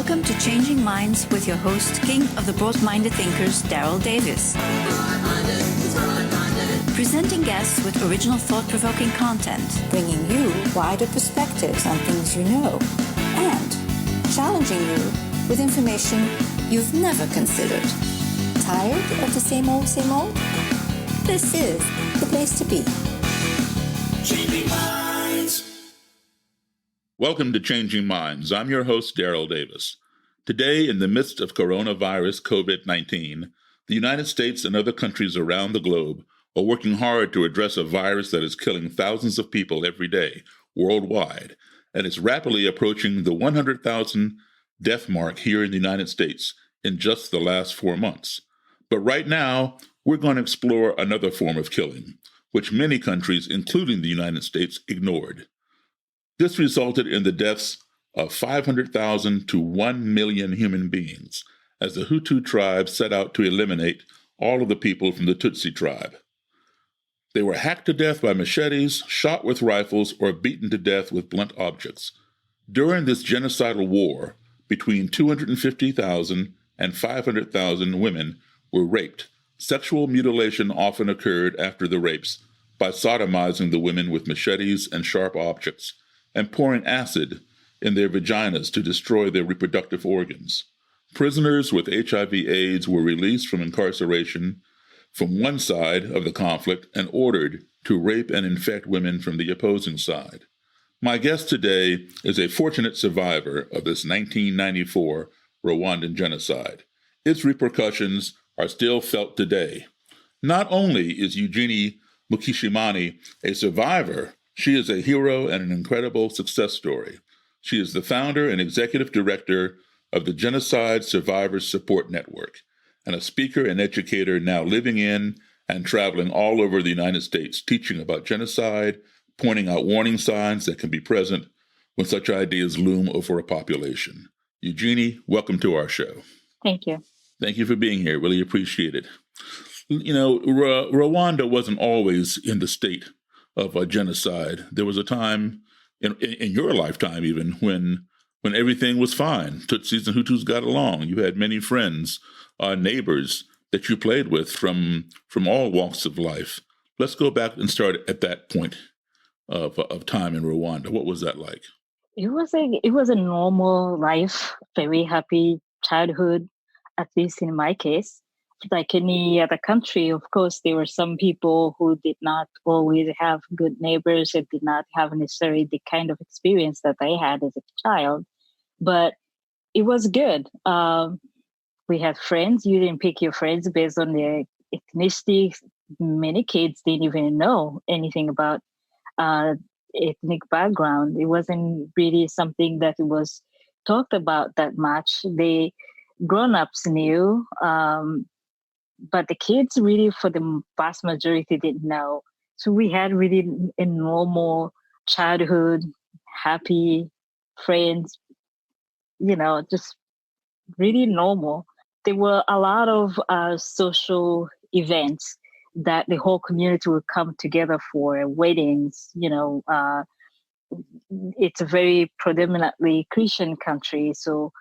Welcome to Changing Minds with your host, King of the Broad-Minded Thinkers, Daryl Davis. Presenting guests with original thought-provoking content, bringing you wider perspectives on things you know, and challenging you with information you've never considered. Tired of the same old, same old? This is the place to be. Changing Minds. Welcome to Changing Minds. I'm your host, Daryl Davis. Today, in the midst of coronavirus COVID-19, the United States and other countries around the globe are working hard to address a virus that is killing thousands of people every day worldwide, and is rapidly approaching the 100,000 death mark here in the United States in just the last 4 months. But right now, we're going to explore another form of killing, which many countries, including the United States, ignored. This resulted in the deaths of 500,000 to 1 million human beings as the Hutu tribe set out to eliminate all of the people from the Tutsi tribe. They were hacked to death by machetes, shot with rifles, or beaten to death with blunt objects. During this genocidal war, between 250,000 and 500,000 women were raped. Sexual mutilation often occurred after the rapes by sodomizing the women with machetes and sharp objects and pouring acid in their vaginas to destroy their reproductive organs. Prisoners with HIV/AIDS were released from incarceration from one side of the conflict and ordered to rape and infect women from the opposing side. My guest today is a fortunate survivor of this 1994 Rwandan genocide. Its repercussions are still felt today. Not only is Eugenie Mukeshimana a survivor, she is a hero and an incredible success story. She is the founder and executive director of the Genocide Survivors Support Network, and a speaker and educator now living in and traveling all over the United States, teaching about genocide, pointing out warning signs that can be present when such ideas loom over a population. Eugenie, welcome to our show. Thank you. Thank you for being here. Really appreciate it. You know, Rwanda wasn't always in the state of a genocide. There was a time in your lifetime even when everything was fine. Tutsis and Hutus got along. You had many friends, neighbors that you played with from all walks of life. Let's go back and start at that point of time in Rwanda. What was that like? It was a normal life, very happy childhood, at least in my case. Like any other country, of course, there were some people who did not always have good neighbors and did not have necessarily the kind of experience that I had as a child. But it was good. We had friends. You didn't pick your friends based on their ethnicity. Many kids didn't even know anything about ethnic background. It wasn't really something that was talked about that much. The grown-ups knew, but the kids really, for the vast majority, didn't know. So we had really a normal childhood, happy friends, just really normal. There were a lot of social events that the whole community would come together for, weddings. It's a very predominantly Christian country, so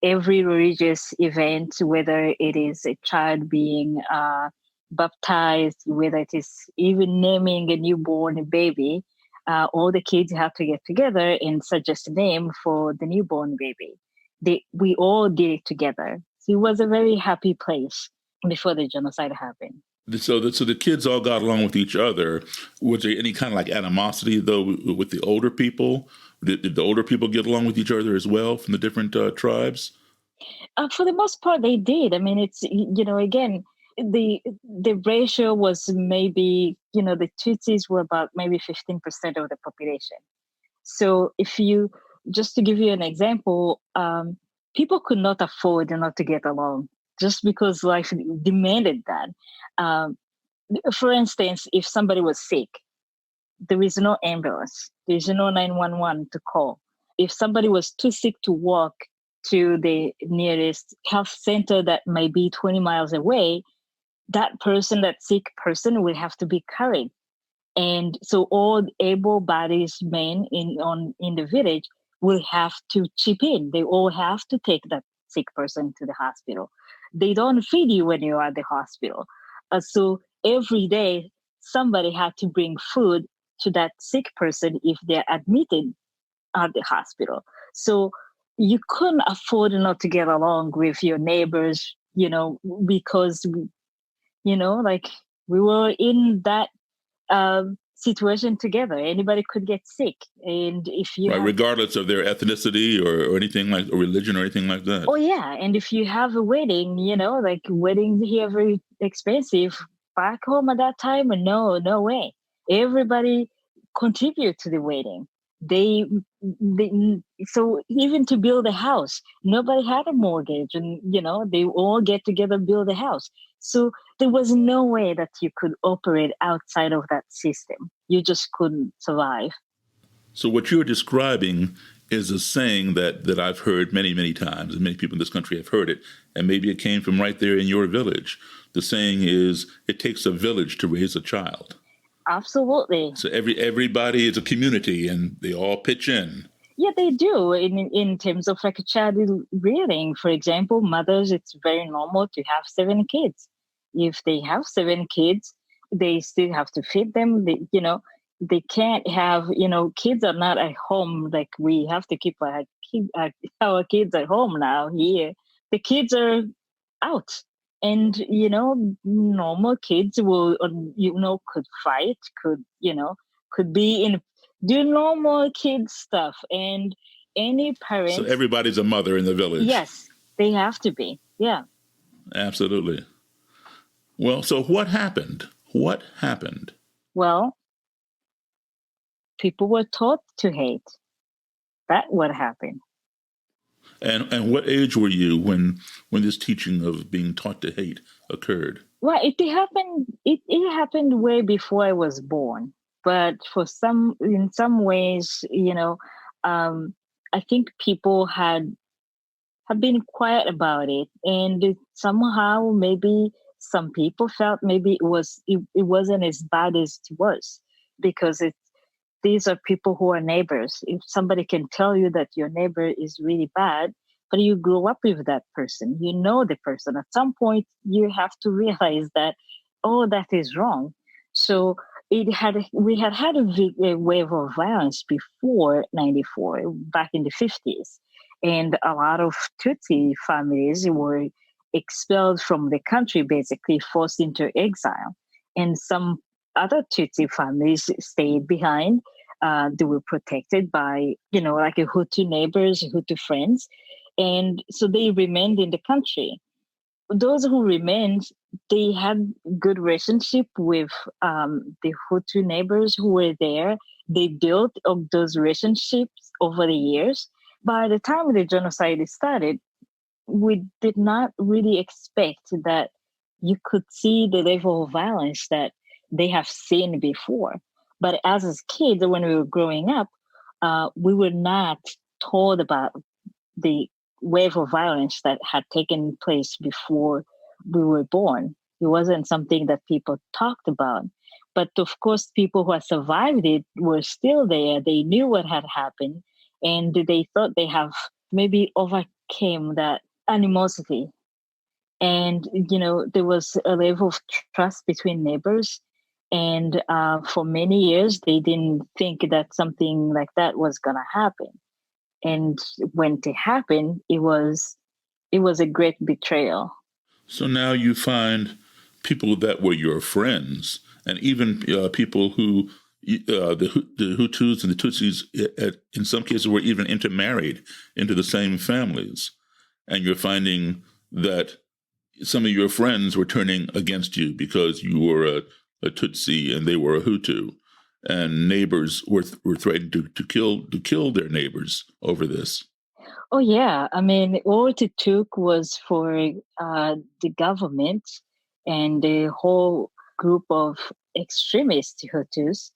every religious event, whether it is a child being baptized, whether it is even naming a newborn baby, all the kids have to get together and suggest a name for the newborn baby. We all did it together. So it was a very happy place before the genocide happened. So the kids all got along with each other. Was there any kind of like animosity, though, with the older people? Did the older people get along with each other as well from the different tribes? For the most part, they did. I mean, it's, again, the ratio was maybe, the Tutsis were about maybe 15% of the population. So just to give you an example, people could not afford not to get along just because life demanded that. For instance, if somebody was sick, there is no ambulance. There's no 911 to call. If somebody was too sick to walk to the nearest health center that may be 20 miles away, that sick person will have to be carried. And so all able-bodied men in the village will have to chip in. They all have to take that sick person to the hospital. They don't feed you when you're at the hospital. So every day, somebody had to bring food to that sick person if they're admitted at the hospital. So you couldn't afford not to get along with your neighbors, because, like we were in that situation together. Anybody could get sick. And if you Right, regardless of their ethnicity or anything like, or religion or anything like that. Oh, yeah. And if you have a wedding, like weddings here are very expensive. Back home at that time, no way. Everybody contribute to the wedding. So even to build a house, nobody had a mortgage, and they all get together build a house. So there was no way that you could operate outside of that system. You just couldn't survive. So what you're describing is a saying that I've heard many, many times, and many people in this country have heard it, and maybe it came from right there in your village. The saying is, it takes a village to raise a child. Absolutely. So everybody is a community, and they all pitch in. Yeah, they do. In terms of like a child rearing, for example, mothers, it's very normal to have 7 kids. If they have 7 kids, they still have to feed them. They can't have, kids are not at home. Like we have to keep our kids at home now here. The kids are out. And, normal kids will, could fight, could be do normal kid stuff. And any parents. So everybody's a mother in the village. Yes, they have to be. Yeah. Absolutely. Well, so what happened? What happened? Well, people were taught to hate. That what happened. And what age were you when this teaching of being taught to hate occurred? Well, it happened. It happened way before I was born. But in some ways, I think people have been quiet about it, and somehow maybe some people felt maybe it wasn't as bad as it was, because these are people who are neighbors. If somebody can tell you that your neighbor is really bad, but you grew up with that person, you know the person, at some point you have to realize that, oh, that is wrong. So we had a wave of violence before 94, back in the 50s. And a lot of Tutsi families were expelled from the country, basically forced into exile. And some other Tutsi families stayed behind. They were protected by, like a Hutu neighbors, Hutu friends. And so they remained in the country. Those who remained, they had good relationship with the Hutu neighbors who were there. They built up those relationships over the years. By the time the genocide started, we did not really expect that you could see the level of violence that they have seen before. But as kids, when we were growing up, we were not told about the wave of violence that had taken place before we were born. It wasn't something that people talked about. But of course, people who had survived it were still there. They knew what had happened, and they thought they have maybe overcame that animosity. And, there was a level of trust between neighbors. And for many years, they didn't think that something like that was going to happen. And when it happened, it was a great betrayal. So now you find people that were your friends, and even people who, the Hutus and the Tutsis, in some cases, were even intermarried into the same families. And you're finding that some of your friends were turning against you because you were a Tutsi and they were a Hutu. And neighbors were threatened to kill their neighbors over this. Oh, yeah. I mean, all it took was for the government and the whole group of extremist Hutus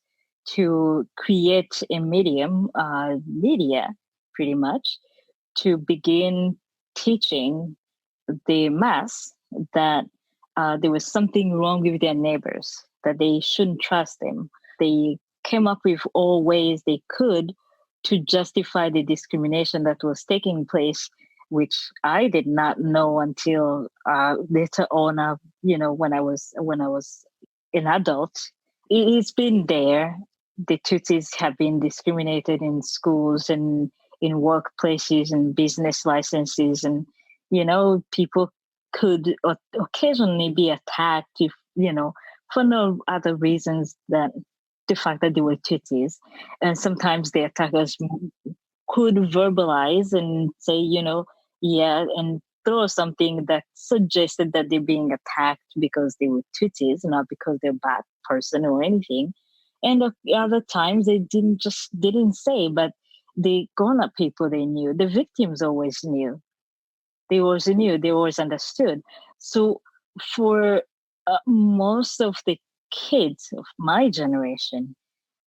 to create a media, pretty much, to begin teaching the mass that there was something wrong with their neighbors, that they shouldn't trust them. They came up with all ways they could to justify the discrimination that was taking place, which I did not know until later on. When I was an adult, it's been there. The Tutsis have been discriminated in schools and in workplaces and business licenses, and people could occasionally be attacked if for no other reasons than the fact that they were Tutsis. And sometimes the attackers could verbalize and say, yeah, and throw something that suggested that they're being attacked because they were Tutsis, not because they're a bad person or anything. And other times they didn't say, but the grown-up people, they knew. The victims always knew. They always understood. So for most of the kids of my generation,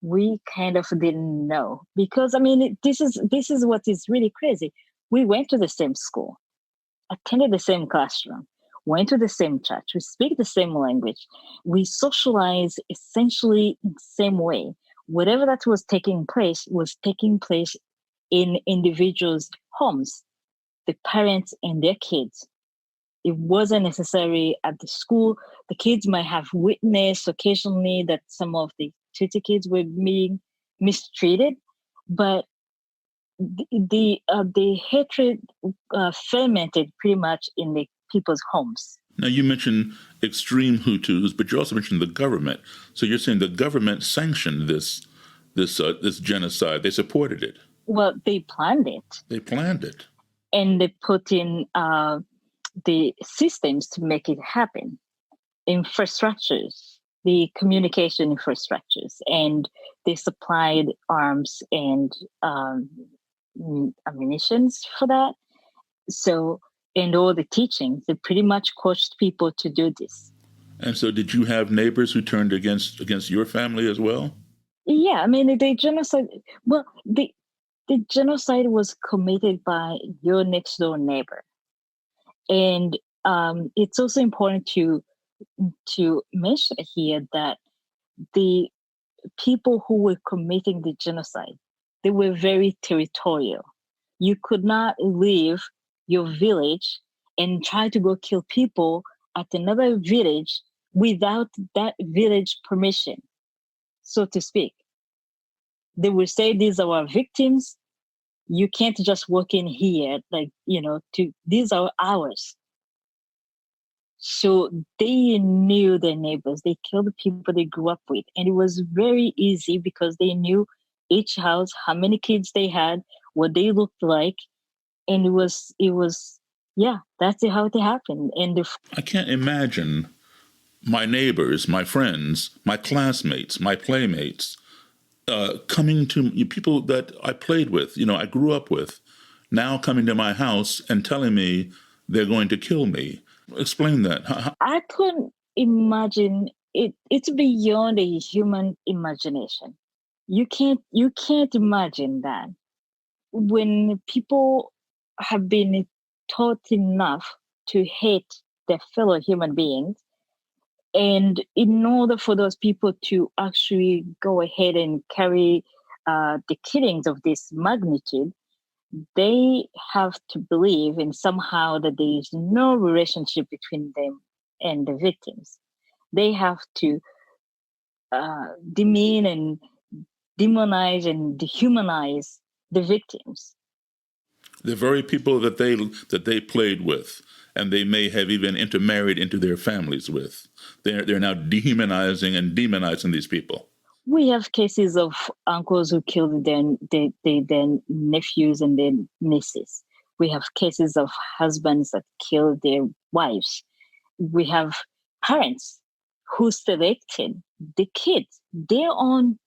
we kind of didn't know, because this is what is really crazy. We went to the same school, attended the same classroom, went to the same church, we speak the same language, we socialize essentially in the same way. Whatever that was taking place in individuals' homes, the parents and their kids. It wasn't necessary at the school. The kids might have witnessed occasionally that some of the Tutsi kids were being mistreated, but the hatred fermented pretty much in the people's homes. Now, you mentioned extreme Hutus, but you also mentioned the government. So you're saying the government sanctioned this genocide. They supported it. Well, they planned it. They planned it. And they put in the systems to make it happen. Infrastructures, the communication infrastructures, and they supplied arms and ammunitions for that. So, and all the teachings, they pretty much coached people to do this. And so did you have neighbors who turned against your family as well? Yeah, the genocide, the genocide was committed by your next door neighbor. And it's also important to mention here that the people who were committing the genocide, they were very territorial. You could not leave your village and try to go kill people at another village without that village permission, so to speak. They will say, these are our victims. You can't just walk in here, these are ours. So they knew their neighbors. They killed the people they grew up with. And it was very easy because they knew each house, how many kids they had, what they looked like. And it was that's how it happened. And I can't imagine my neighbors, my friends, my classmates, my playmates, coming to people that I played with, I grew up with, now coming to my house and telling me they're going to kill me. Explain that. I couldn't imagine it. It's beyond a human imagination. You can't imagine that. When people have been taught enough to hate their fellow human beings, and in order for those people to actually go ahead and carry the killings of this magnitude, they have to believe in somehow that there is no relationship between them and the victims. They have to demean and demonize and dehumanize the victims. The very people that they played with, and they may have even intermarried into their families with, they're now dehumanizing and demonizing these people. We have cases of uncles who killed their nephews and their nieces. We have cases of husbands that killed their wives. We have parents who selected the kids, their own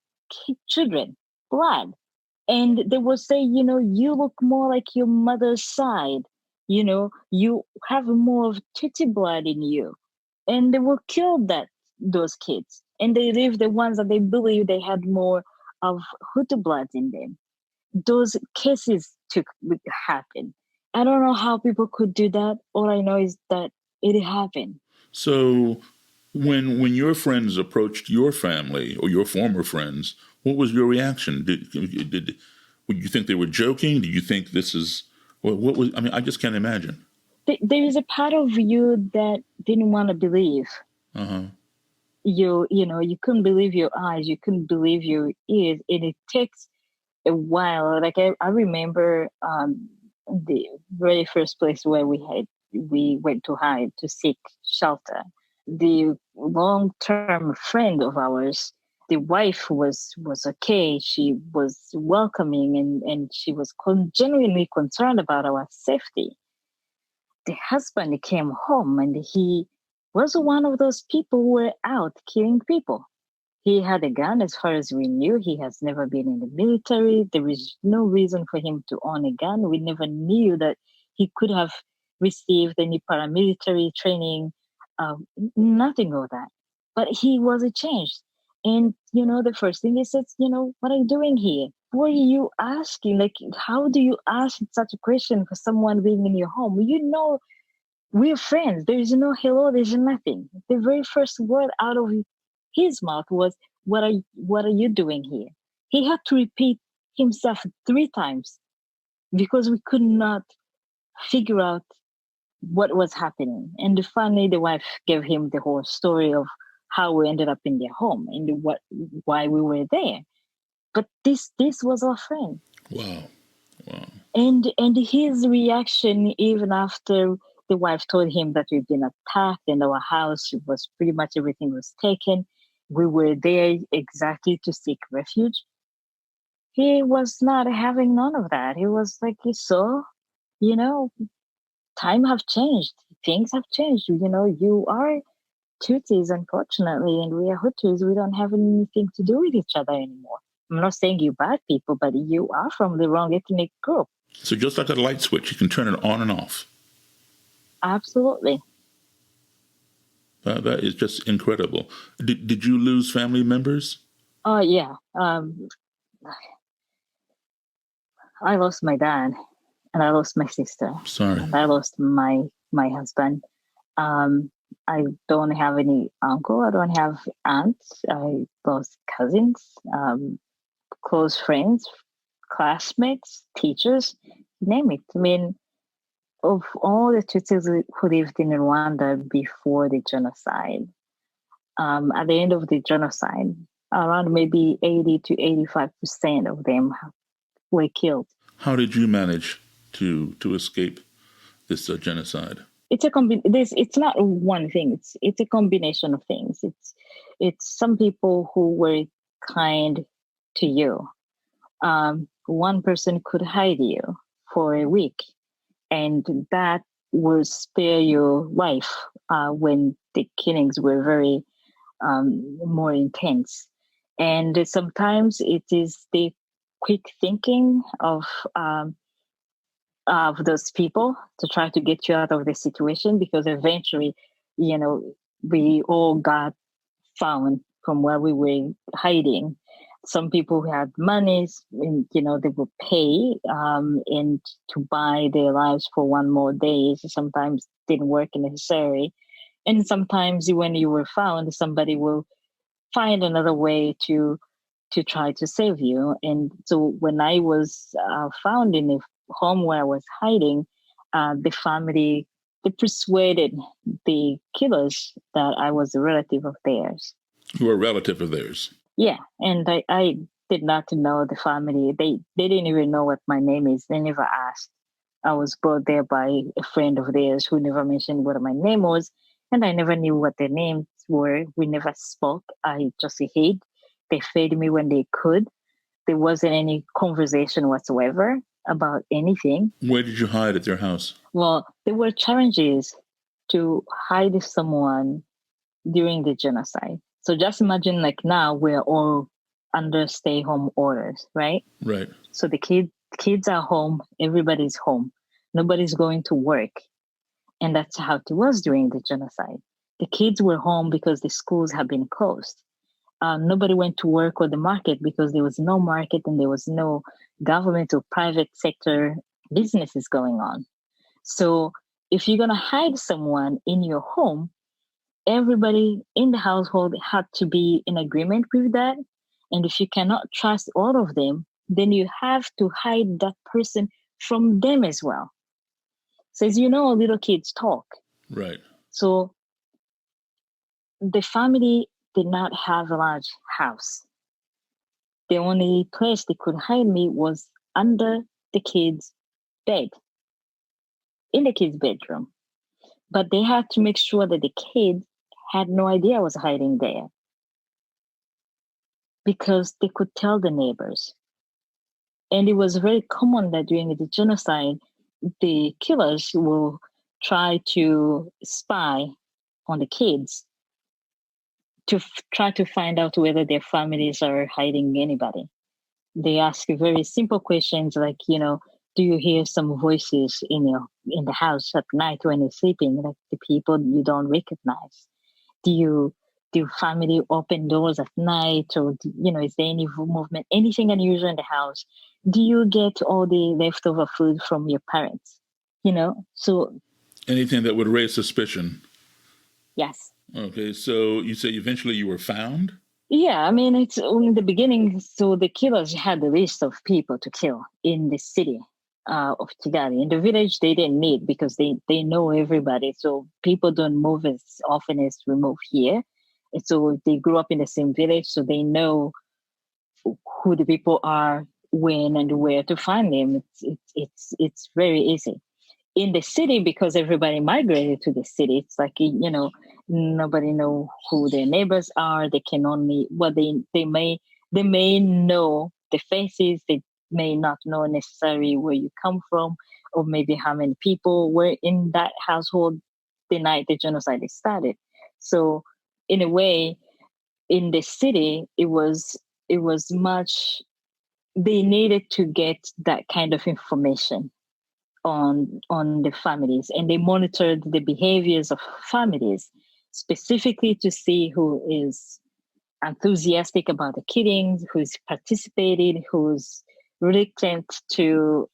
children, blood. And they will say, you look more like your mother's side. You have more of Tutsi blood in you. And they will kill those kids. And they leave the ones that they believe they had more of Hutu blood in them. Those cases happen. I don't know how people could do that. All I know is that it happened. So when your friends approached your family or your former friends, what was your reaction? Would you think they were joking? Do you think this is, what was, I mean, I just can't imagine. There is a part of you that didn't want to believe. Uh-huh. You couldn't believe your eyes, you couldn't believe your ears, and it takes a while. Like I remember the very first place where we went to hide to seek shelter. The long-term friend of ours, the wife was okay. She was welcoming and she was genuinely concerned about our safety. The husband came home and he was one of those people who were out killing people. He had a gun as far as we knew. He has never been in the military. There is no reason for him to own a gun. We never knew that he could have received any paramilitary training, nothing of that. But he was changed. And, the first thing he said, what are you doing here? What are you asking? Like, how do you ask such a question for someone being in your home? We're friends. There is no hello, there's nothing. The very first word out of his mouth was, what are you doing here? He had to repeat himself 3 times because we could not figure out what was happening. And finally, the wife gave him the whole story of how we ended up in their home and why we were there. But this was our friend. Wow. And his reaction, even after the wife told him that we'd been attacked and our house was pretty much everything was taken, we were there exactly to seek refuge. He was not having none of that. He was like, so, time have changed. Things have changed. You are Tutsis, unfortunately, and we are Hutus. We don't have anything to do with each other anymore. I'm not saying you're bad people, but you are from the wrong ethnic group. So just like a light switch, you can turn it on and off. Absolutely. That is just incredible. Did you lose family members? Oh, yeah. I lost my dad, and I lost my sister. Sorry. And I lost my husband. I don't have any uncle. I don't have aunts. I lost cousins, close friends, classmates, teachers, name it. I mean, of all the Tutsis who lived in Rwanda before the genocide, at the end of the genocide, around maybe 80 to 85% of them were killed. How did you manage to escape this genocide? It's it's not one thing. It's a combination of things. It's some people who were kind to you. One person could hide you for a week, and that will spare your life when the killings were very more intense. And sometimes it is the quick thinking of those people to try to get you out of the situation, because eventually, we all got found from where we were hiding. Some people who had money, and, they would pay and to buy their lives for one more day. So sometimes didn't work necessarily. And sometimes when you were found, somebody will find another way to try to save you. And so when I was found in a home where I was hiding, the family, they persuaded the killers that I was a relative of theirs. You were a relative of theirs? Yeah, and I did not know the family. They didn't even know what my name is. They never asked. I was brought there by a friend of theirs who never mentioned what my name was, and I never knew what their names were. We never spoke. I just hid. They fed me when they could. There wasn't any conversation whatsoever about anything. Where did you hide at their house? Well, there were challenges to hide someone during the genocide. So just imagine, like, now we're all under stay-home orders, right? Right. So the kids are home. Everybody's home. Nobody's going to work. And that's how it was during the genocide. The kids were home because the schools have been closed. Nobody went to work or the market because there was no market and there was no government or private sector businesses going on. So if you're going to hide someone in your home, everybody in the household had to be in agreement with that. And if you cannot trust all of them, then you have to hide that person from them as well. So as you know, little kids talk. Right. So the family did not have a large house. The only place they could hide me was under the kid's bed, in the kid's bedroom. But they had to make sure that the kid had no idea I was hiding there, because they could tell the neighbors. And it was very common that during the genocide, the killers will try to spy on the kids to try to find out whether their families are hiding anybody. They ask very simple questions like, do you hear some voices in the house at night when you're sleeping, like the people you don't recognize? Do your family open doors at night, or is there any movement, anything unusual in the house? Do you get all the leftover food from your parents? So anything that would raise suspicion. Yes. Okay, so you say eventually you were found? Yeah, I mean, it's in the beginning. So the killers had a list of people to kill in the city of Kigali. In the village, they didn't meet because they know everybody. So people don't move as often as we move here. And so they grew up in the same village, so they know who the people are, when and where to find them. It's very easy. In the city, because everybody migrated to the city, it's like, nobody know who their neighbors are. They can only, they may know the faces. They may not know necessarily where you come from, or maybe how many people were in that household the night the genocide started. So in a way, in the city, it was much, they needed to get that kind of information on the families, and they monitored the behaviors of families specifically to see who is enthusiastic about the killings, who's participated, who's reluctant to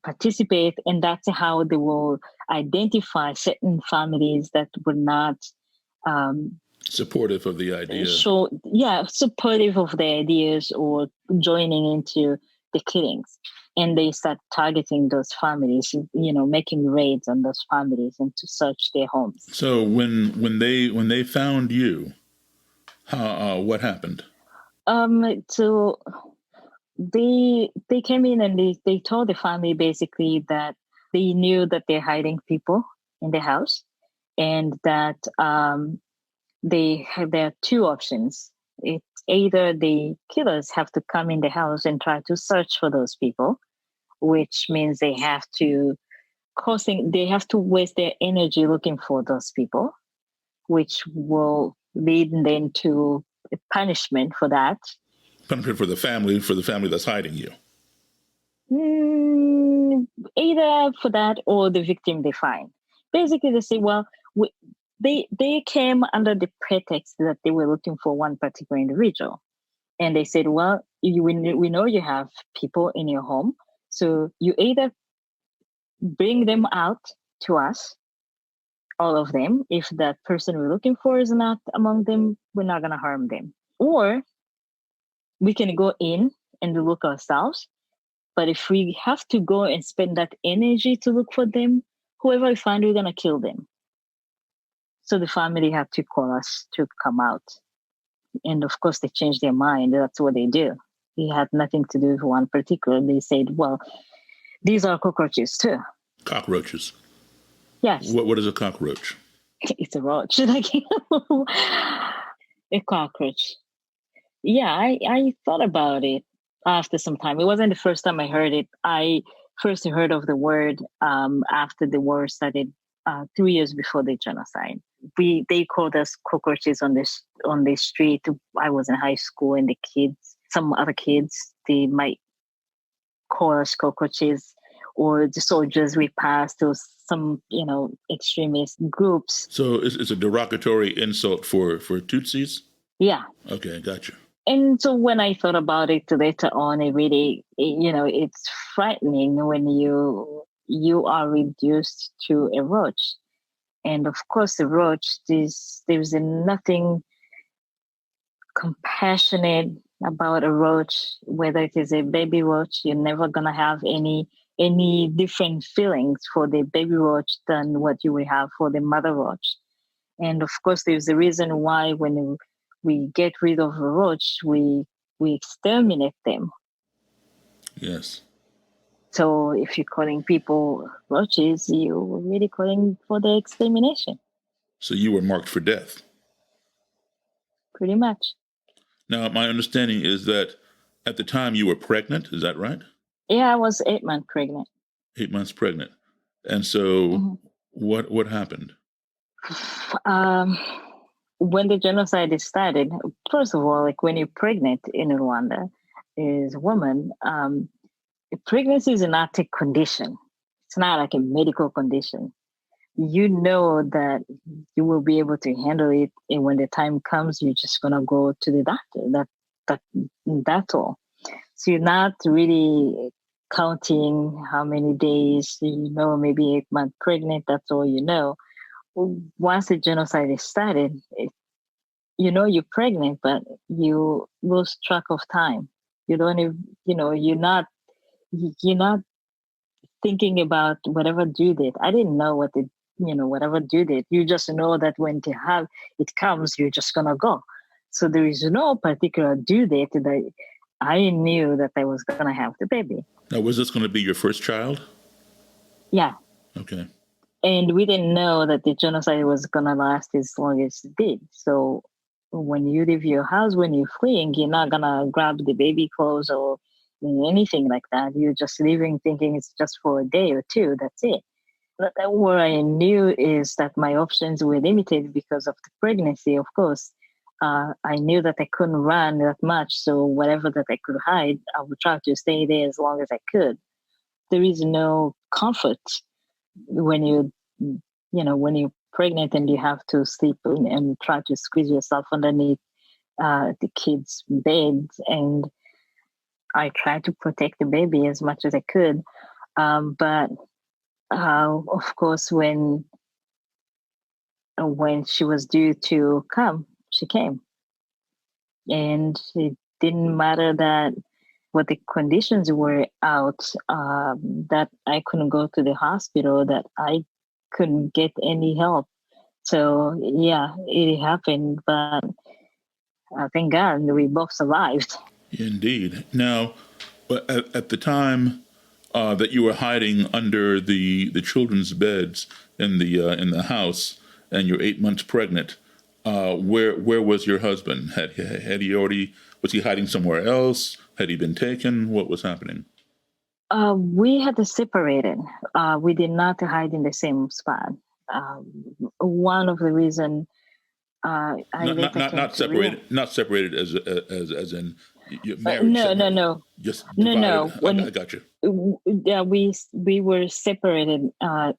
participate, and that's how they will identify certain families that were not supportive of the idea. Supportive of the ideas or joining into the killings. And they start targeting those families, making raids on those families and to search their homes. So when they found you, what happened? So they came in and they told the family basically that they knew that they're hiding people in the house, and that there are two options. It's either the killers have to come in the house and try to search for those people, which means they have to waste their energy looking for those people, which will lead them to a punishment for that. Punishment for the family that's hiding you. Either for that or the victim they find. Basically, they say, well, they came under the pretext that they were looking for one particular individual. And they said, well, we know you have people in your home, so you either bring them out to us, all of them. If that person we're looking for is not among them, we're not going to harm them. Or we can go in and look ourselves. But if we have to go and spend that energy to look for them, whoever we find, we're going to kill them. So the family had to call us to come out. And of course, they changed their mind. That's what they do. It had nothing to do with one particular. They said, well, these are cockroaches too. Cockroaches? Yes. What is a cockroach? It's a roach. Like a cockroach. Yeah, I thought about it after some time. It wasn't the first time I heard it. I first heard of the word after the war started 3 years before the genocide. They called us cockroaches on the street. I was in high school, and the kids, some other kids, they might call us cockroaches, or the soldiers we passed, or some extremist groups. So it's a derogatory insult for Tutsis? Yeah. Okay, gotcha. And so when I thought about it later on, it really, it's frightening when you are reduced to a roach. And of course, the roach, there's nothing compassionate about a roach, whether it is a baby roach, you're never gonna have any different feelings for the baby roach than what you will have for the mother roach. And of course, there's a reason why when we get rid of a roach, we exterminate them. Yes. So if you're calling people roaches, you're really calling for the extermination. So you were marked for death. Pretty much. Now, my understanding is that at the time you were pregnant. Is that right? Yeah, I was 8 months pregnant. 8 months pregnant. And so Mm-hmm. what happened? When the genocide started, first of all, like when you're pregnant in Rwanda, as a woman, pregnancy is not a condition. It's not like a medical condition. You know that you will be able to handle it, and when the time comes, you're just gonna go to the doctor. That that's all. So you're not really counting how many days. You know, maybe 8 months pregnant. That's all you know. Once the genocide is started, you know you're pregnant, but you lose track of time. You don't even, you're not thinking about whatever due date. I didn't know whatever due date. You just know that when it comes, you're just gonna go. So there is no particular due date that I knew that I was gonna have the baby. Now, was this going to be your first child? Yeah. Okay. And we didn't know that the genocide was gonna last as long as it did. So when you leave your house, when you're fleeing, you're not gonna grab the baby clothes or anything like that. You're just leaving thinking it's just for a day or two. That's it. But what I knew is that my options were limited because of the pregnancy, of course. I knew that I couldn't run that much, so whatever that I could hide, I would try to stay there as long as I could. There is no comfort when when you're pregnant and you have to sleep and try to squeeze yourself underneath the kid's bed. And I tried to protect the baby as much as I could. But of course, when she was due to come, she came. And it didn't matter that what the conditions were out, that I couldn't go to the hospital, that I couldn't get any help. So yeah, it happened, but thank God we both survived. Indeed. Now, at the time that you were hiding under the children's beds in the house, and you're 8 months pregnant, where was your husband? Had he already, was he hiding somewhere else? Had he been taken? What was happening? We had to separate it. We did not hide in the same spot. One of the reason I Not not later not came not to realize. separated. Not separated as in your marriage No, no, separated. no, Just no, divided. no. I got you. Yeah, we were separated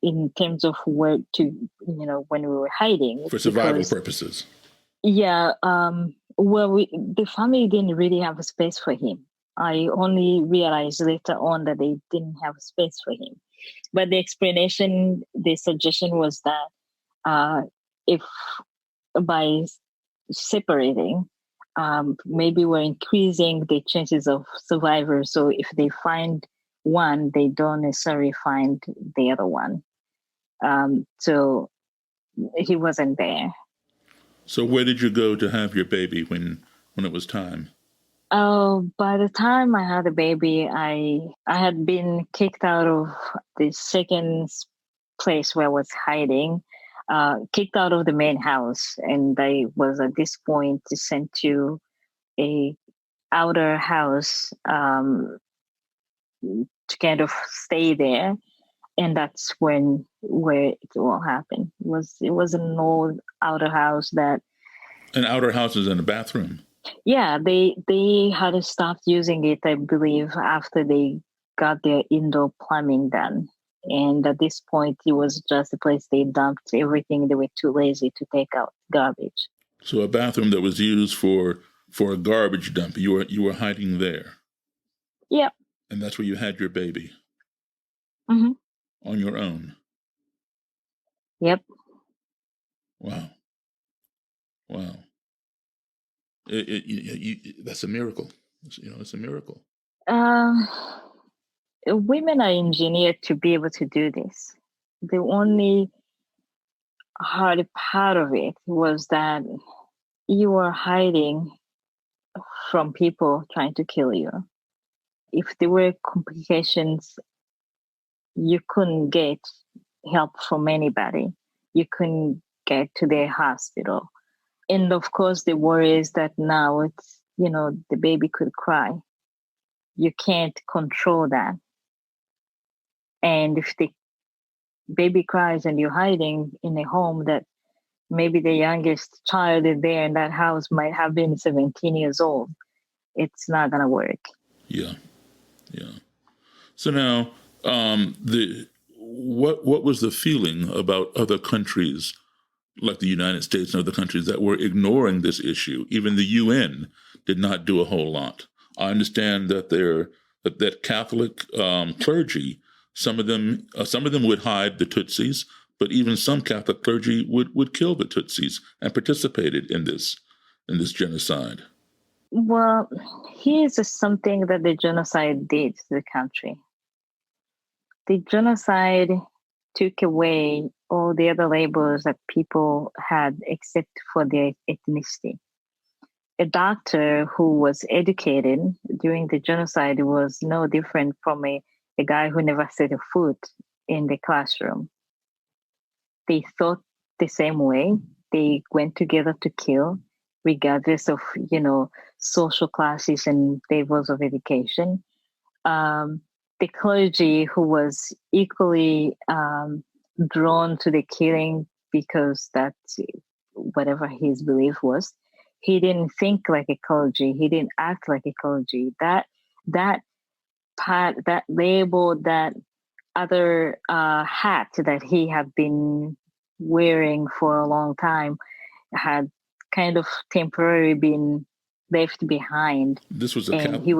in terms of where to, when we were hiding, For survival because purposes. yeah, well, the family didn't really have a space for him. I only realized later on that they didn't have a space for him. But the suggestion was that if by separating, maybe we're increasing the chances of survivors. So if they find one, they don't necessarily find the other one. So he wasn't there. So where did you go to have your baby when it was time? Oh, by the time I had a baby, I had been kicked out of the second place where I was hiding, kicked out of the main house, and I was at this point sent to a outer house to kind of stay there. And that's where it all happened. It was an old outer house that. An outer house is in a bathroom. Yeah, they had stopped using it, I believe, after they got their indoor plumbing done. And at this point, it was just a place they dumped everything. They were too lazy to take out garbage. So a bathroom that was used for a garbage dump. You were hiding there. Yep. And that's where you had your baby. Mm-hmm. On your own. Yep. Wow. Wow. That's a miracle. It's a miracle. Um, Women are engineered to be able to do this. The only hard part of it was that you were hiding from people trying to kill you. If there were complications, you couldn't get help from anybody. You couldn't get to the hospital. And of course, the worry is that now the baby could cry. You can't control that. And if the baby cries and you're hiding in a home that maybe the youngest child in there in that house might have been 17 years old, it's not going to work. Yeah. So now, what was the feeling about other countries like the United States and other countries that were ignoring this issue? Even the UN did not do a whole lot. I understand that that Catholic clergy, some of them would hide the Tutsis, but even some Catholic clergy would kill the Tutsis and participated in this genocide. Well, here's something that the genocide did to the country. The genocide took away all the other labels that people had except for their ethnicity. A doctor who was educated during the genocide was no different from a guy who never set a foot in the classroom. They thought the same way. They went together to kill, regardless of, social classes and levels of education. The clergy who was equally drawn to the killing because that's whatever his belief was. He didn't think like a clergy. He didn't act like a clergy. That part, that label, that other hat that he had been wearing for a long time had kind of temporarily been left behind. This was a and he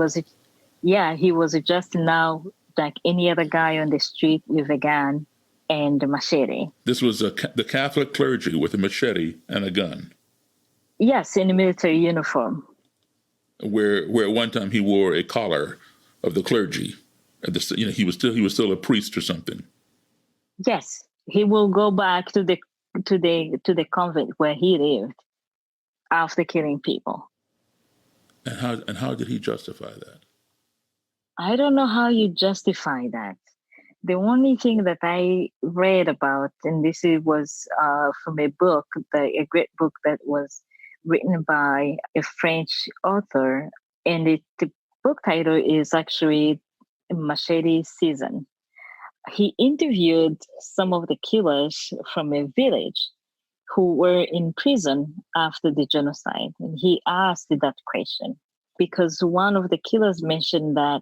was just now like any other guy on the street with a gun and a machete. This was the Catholic clergy with a machete and a gun. Yes, in a military uniform. Where at one time he wore a collar of the clergy. He was still a priest or something. Yes, he will go back to the convent where he lived after killing people. And how did he justify that? I don't know how you justify that. The only thing that I read about, and this was from a book, a great book that was written by a French author, and the book title is actually Machete Season. He interviewed some of the killers from a village who were in prison after the genocide, and he asked that question because one of the killers mentioned that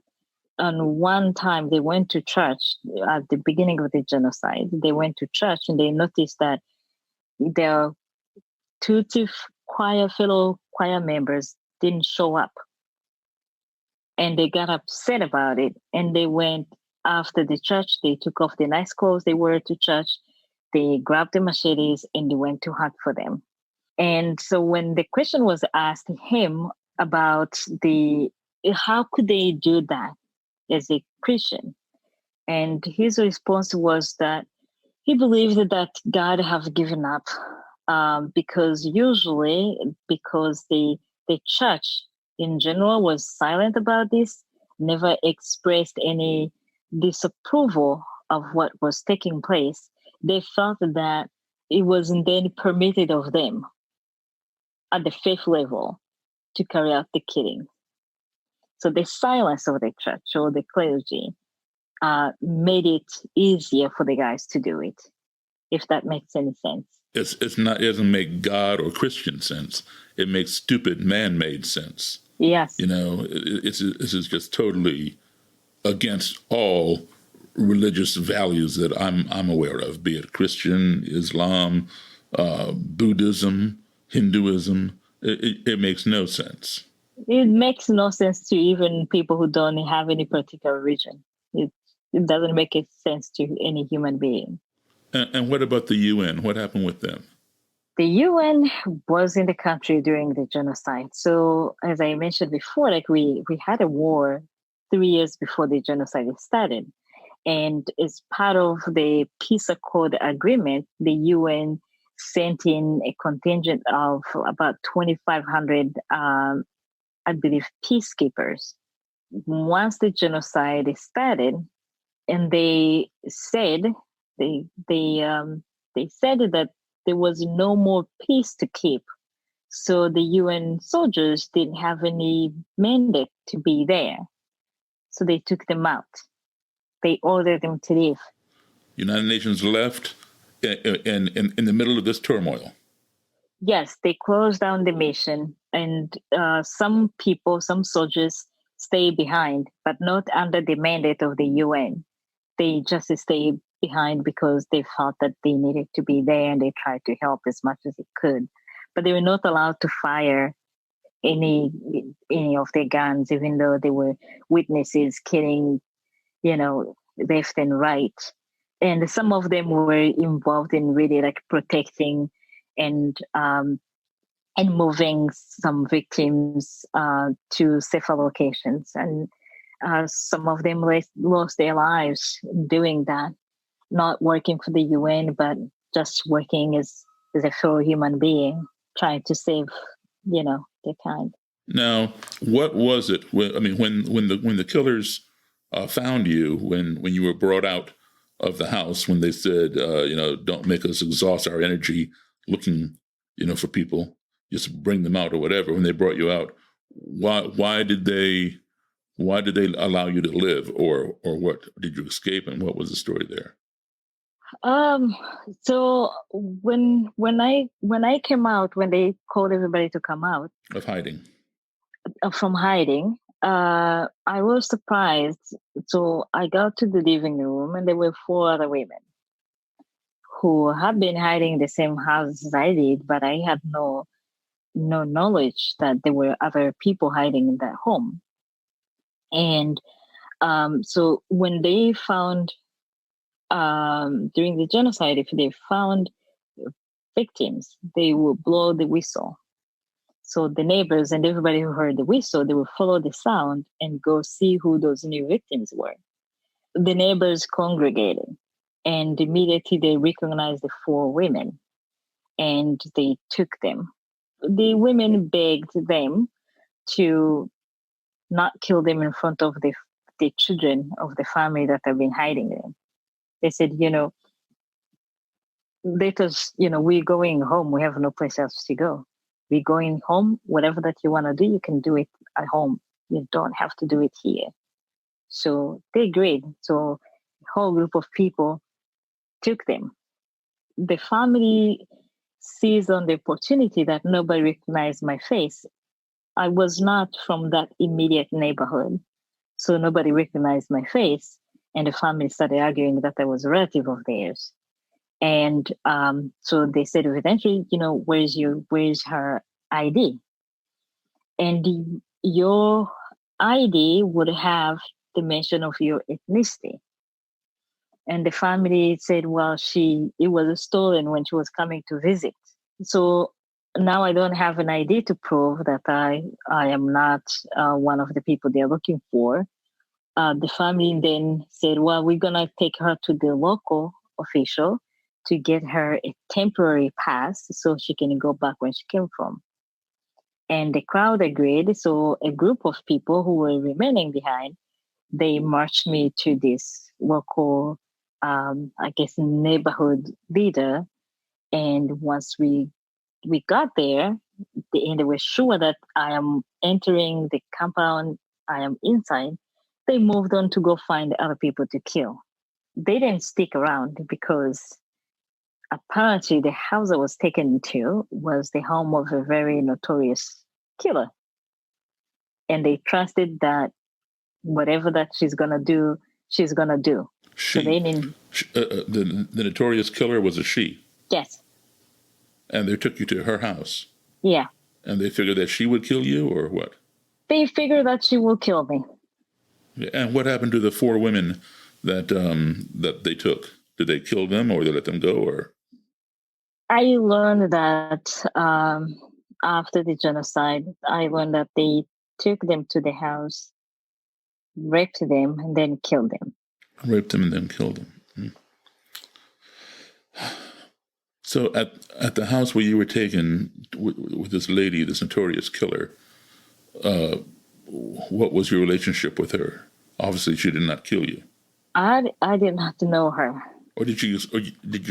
on one time they went to church at the beginning of the genocide. They went to church and they noticed that their Tutsi fellow choir members didn't show up. And they got upset about it. And they went after the church. They took off the nice clothes they wore to church. They grabbed the machetes and they went to hunt for them. And so when the question was asked him about how could they do that as a Christian? And his response was that he believed that God have given up because the church in general was silent about this, never expressed any disapproval of what was taking place. They felt that it wasn't then permitted of them at the faith level to carry out the killing. So the silence of the church or the clergy made it easier for the guys to do it, if that makes any sense. It doesn't make God or Christian sense. It makes stupid man-made sense. Yes. This is just totally against all religious values that I'm aware of, be it Christian, Islam, Buddhism, Hinduism. It makes no sense. It makes no sense to even people who don't have any particular religion. It doesn't make sense to any human being. And what about the UN? What happened with them? The UN was in the country during the genocide. So as I mentioned before, like we had a war 3 years before the genocide started. And as part of the peace accord agreement, the UN sent in a contingent of about 2,500, I believe, peacekeepers. Once the genocide started, and they said that there was no more peace to keep. So the UN soldiers didn't have any mandate to be there. So they took them out. They ordered them to leave. United Nations left in the middle of this turmoil. Yes, they closed down the mission, and some people, some soldiers stayed behind, but not under the mandate of the UN. They just stayed behind because they felt that they needed to be there, and they tried to help as much as they could. But they were not allowed to fire any of their guns, even though they were witnesses killing, left and right. And some of them were involved in really like protecting and moving some victims to safer locations. And some of them lost their lives doing that, not working for the UN, but just working as a fellow human being, trying to save, their kind. Now, what was it? When the killers found you, when you were brought out of the house, when they said, don't make us exhaust our energy looking, for people, just bring them out or whatever. When they brought you out, why did they allow you to live, or what did you escape, and what was the story there? So when I came out, when they called everybody to come out from hiding, I was surprised. So I got to the living room, and there were 4 other women who had been hiding in the same house as I did, but I had no knowledge that there were other people hiding in that home. And so when they found, during the genocide, if they found victims, they would blow the whistle. So the neighbors and everybody who heard the whistle, they would follow the sound and go see who those new victims were. The neighbors congregated, and immediately they recognized the 4 women, and they took them. The women begged them to not kill them in front of the children of the family that have been hiding them. They said, let us, we're going home. We have no place else to go. We're going home. Whatever that you want to do, you can do it at home. You don't have to do it here. So they agreed. So a whole group of people took them. The family seized on the opportunity that nobody recognized my face. I was not from that immediate neighborhood, so nobody recognized my face. And the family started arguing that I was a relative of theirs. And so they said eventually, where's her ID? And your ID would have the mention of your ethnicity. And the family said, well, it was stolen when she was coming to visit. So now I don't have an ID to prove that I am not one of the people they're looking for. The family then said, well, we're going to take her to the local official to get her a temporary pass so she can go back where she came from. And the crowd agreed. So a group of people who were remaining behind, they marched me to this local, neighborhood leader. And once we got there, and they were sure that I am entering the compound, I am inside, they moved on to go find other people to kill. They didn't stick around because apparently the house I was taken to was the home of a very notorious killer. And they trusted that whatever that she's going to do, she's going to do. So they didn't... the notorious killer was a she? Yes. And they took you to her house? Yeah. And they figured that she would kill you, or what? They figured that she will kill me. And what happened to the 4 women that they took? Did they kill them, or they let them go, or? I learned that after the genocide, I learned that they took them to the house, raped them, and then killed them. Raped them and then killed them. So at the house where you were taken with this lady, this notorious killer, what was your relationship with her? Obviously, she did not kill you. I did not know her. Or did you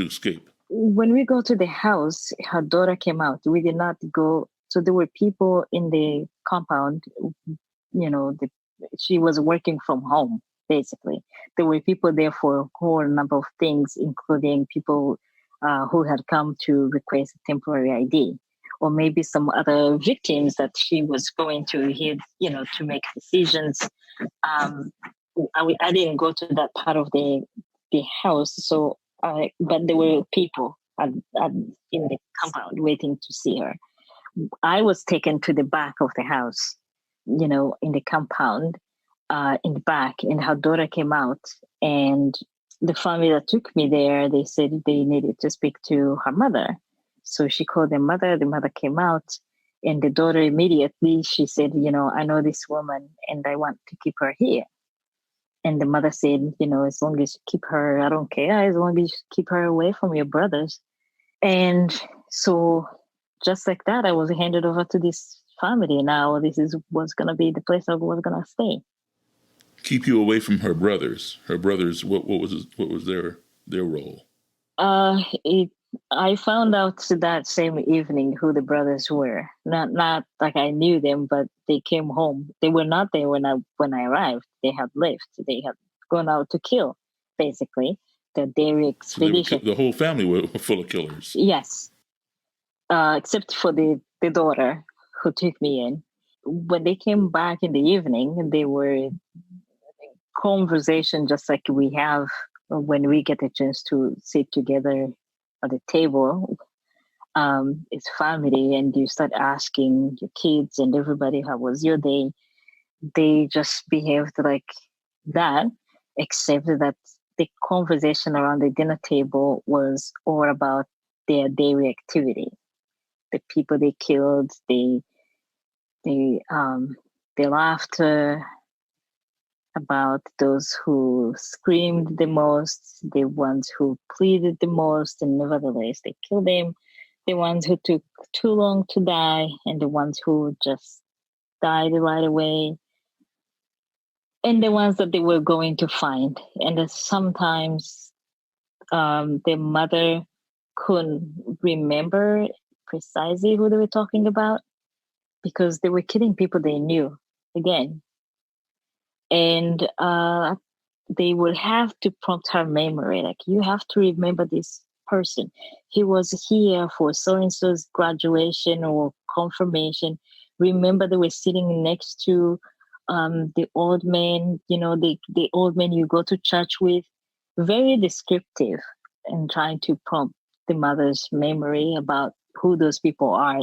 escape? When we go to the house, her daughter came out. We did not go. So there were people in the compound. You know, she was working from home, basically. There were people there for a whole number of things, including people who had come to request a temporary ID, or maybe some other victims that she was going to hear, to make decisions. I didn't go to that part of the house, so but there were people in the compound waiting to see her. I was taken to the back of the house, in the compound, in the back, and her daughter came out. And the family that took me there, they said they needed to speak to her mother. So she called the mother came out, and the daughter immediately, she said, I know this woman and I want to keep her here. And the mother said, as long as you keep her, I don't care, as long as you keep her away from your brothers. And so just like that, I was handed over to this family. Now this was going to be the place I was going to stay. Keep you away from her brothers. Her brothers, what was their role? I found out that same evening who the brothers were. Not like I knew them, but they came home. They were not there when I arrived. They had left. They had gone out to kill, basically. The dairy expedition. So the whole family were full of killers. Yes, except for the daughter who took me in. When they came back in the evening, they were conversation just like we have when we get a chance to sit together at the table. It's family, and you start asking your kids and everybody, how was your day? They just behaved like that, except that the conversation around the dinner table was all about their daily activity. The people they killed, the laughter, about those who screamed the most, the ones who pleaded the most, and nevertheless they killed them, the ones who took too long to die, and the ones who just died right away, and the ones that they were going to find. And sometimes the mother couldn't remember precisely who they were talking about because they were killing people they knew again. And they would have to prompt her memory. Like, you have to remember this person. He was here for so-and-so's graduation or confirmation. Remember, they were sitting next to the old man, the old man you go to church with. Very descriptive, and trying to prompt the mother's memory about who those people are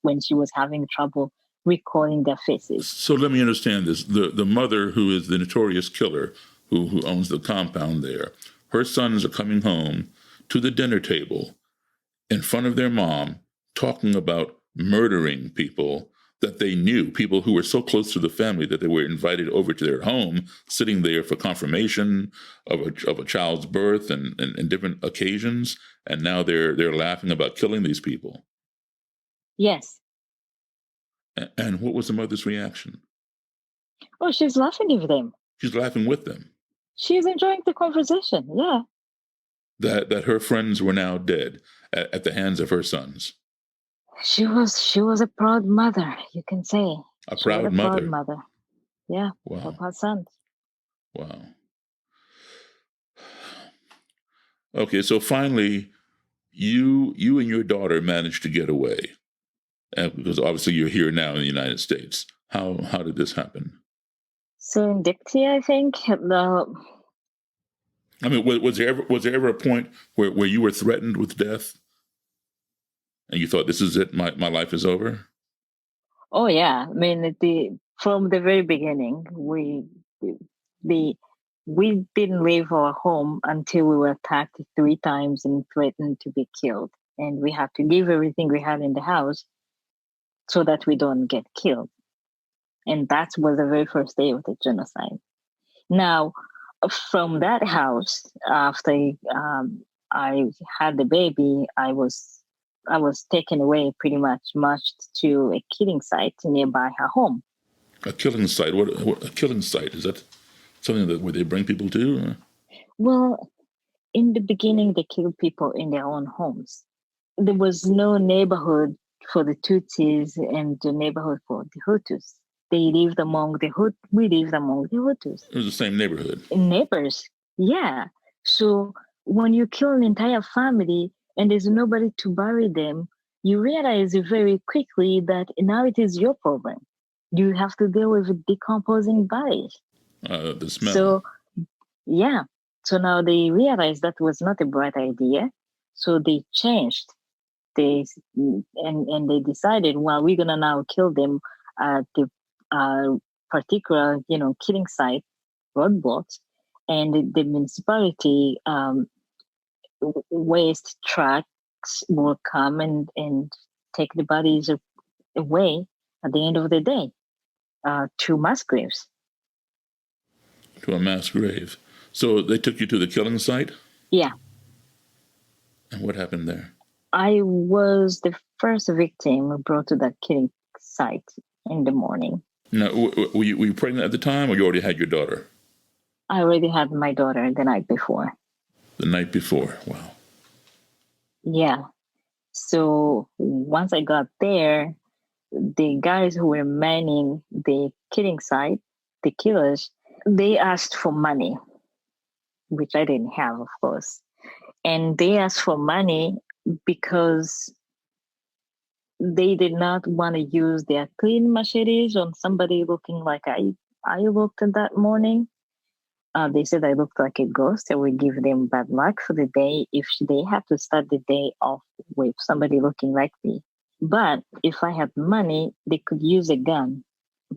when she was having trouble recalling their faces. So let me understand this. The mother, who is the notorious killer, who owns the compound there, her sons are coming home to the dinner table in front of their mom, talking about murdering people that they knew, people who were so close to the family that they were invited over to their home, sitting there for confirmation of a child's birth and different occasions, and now they're laughing about killing these people. Yes. And what was the mother's reaction? Oh, she's laughing with them. She's laughing with them. She's enjoying the conversation, yeah. That her friends were now dead at the hands of her sons. She was a proud mother, you can say. A proud mother. Proud mother. Yeah, wow. Of her sons. Wow. Okay, so finally, you and your daughter managed to get away. Because obviously you're here now in the United States. How did this happen? Serendipity, I think. I mean, was there ever a point where you were threatened with death, and you thought, "This is it, my life is over"? Oh yeah, I mean, from the very beginning, we didn't leave our home until we were attacked 3 times and threatened to be killed. and we have to leave everything we had in the house so that we don't get killed. And that was the very first day of the genocide. Now, from that house, after I had the baby, I was taken away pretty much to a killing site nearby her home. A killing site? What a killing site? Is that something where they bring people to? Well, in the beginning, they killed people in their own homes. There was no neighborhood for the Tutsis and the neighborhood for the Hutus. They lived among the we lived among the Hutus. It was the same neighborhood. Neighbors, yeah. So when you kill an entire family and there's nobody to bury them, you realize very quickly that now it is your problem. You have to deal with decomposing bodies. The smell. So, yeah. So now they realized that was not a bright idea. So they changed. And they decided, well, we're gonna now kill them at the particular, killing site, roadblocks, and the municipality waste trucks will come and take the bodies away at the end of the day to mass graves. To a mass grave. So they took you to the killing site? Yeah. And what happened there? I was the first victim brought to that killing site in the morning. Now, were you pregnant at the time, or you already had your daughter? I already had my daughter the night before. The night before, wow. Yeah. So once I got there, the guys who were manning the killing site, the killers, they asked for money, which I didn't have, of course. And they asked for money because they did not want to use their clean machetes on somebody looking like I looked at that morning. They said I looked like a ghost. I would give them bad luck for the day if they had to start the day off with somebody looking like me. But if I had money, they could use a gun,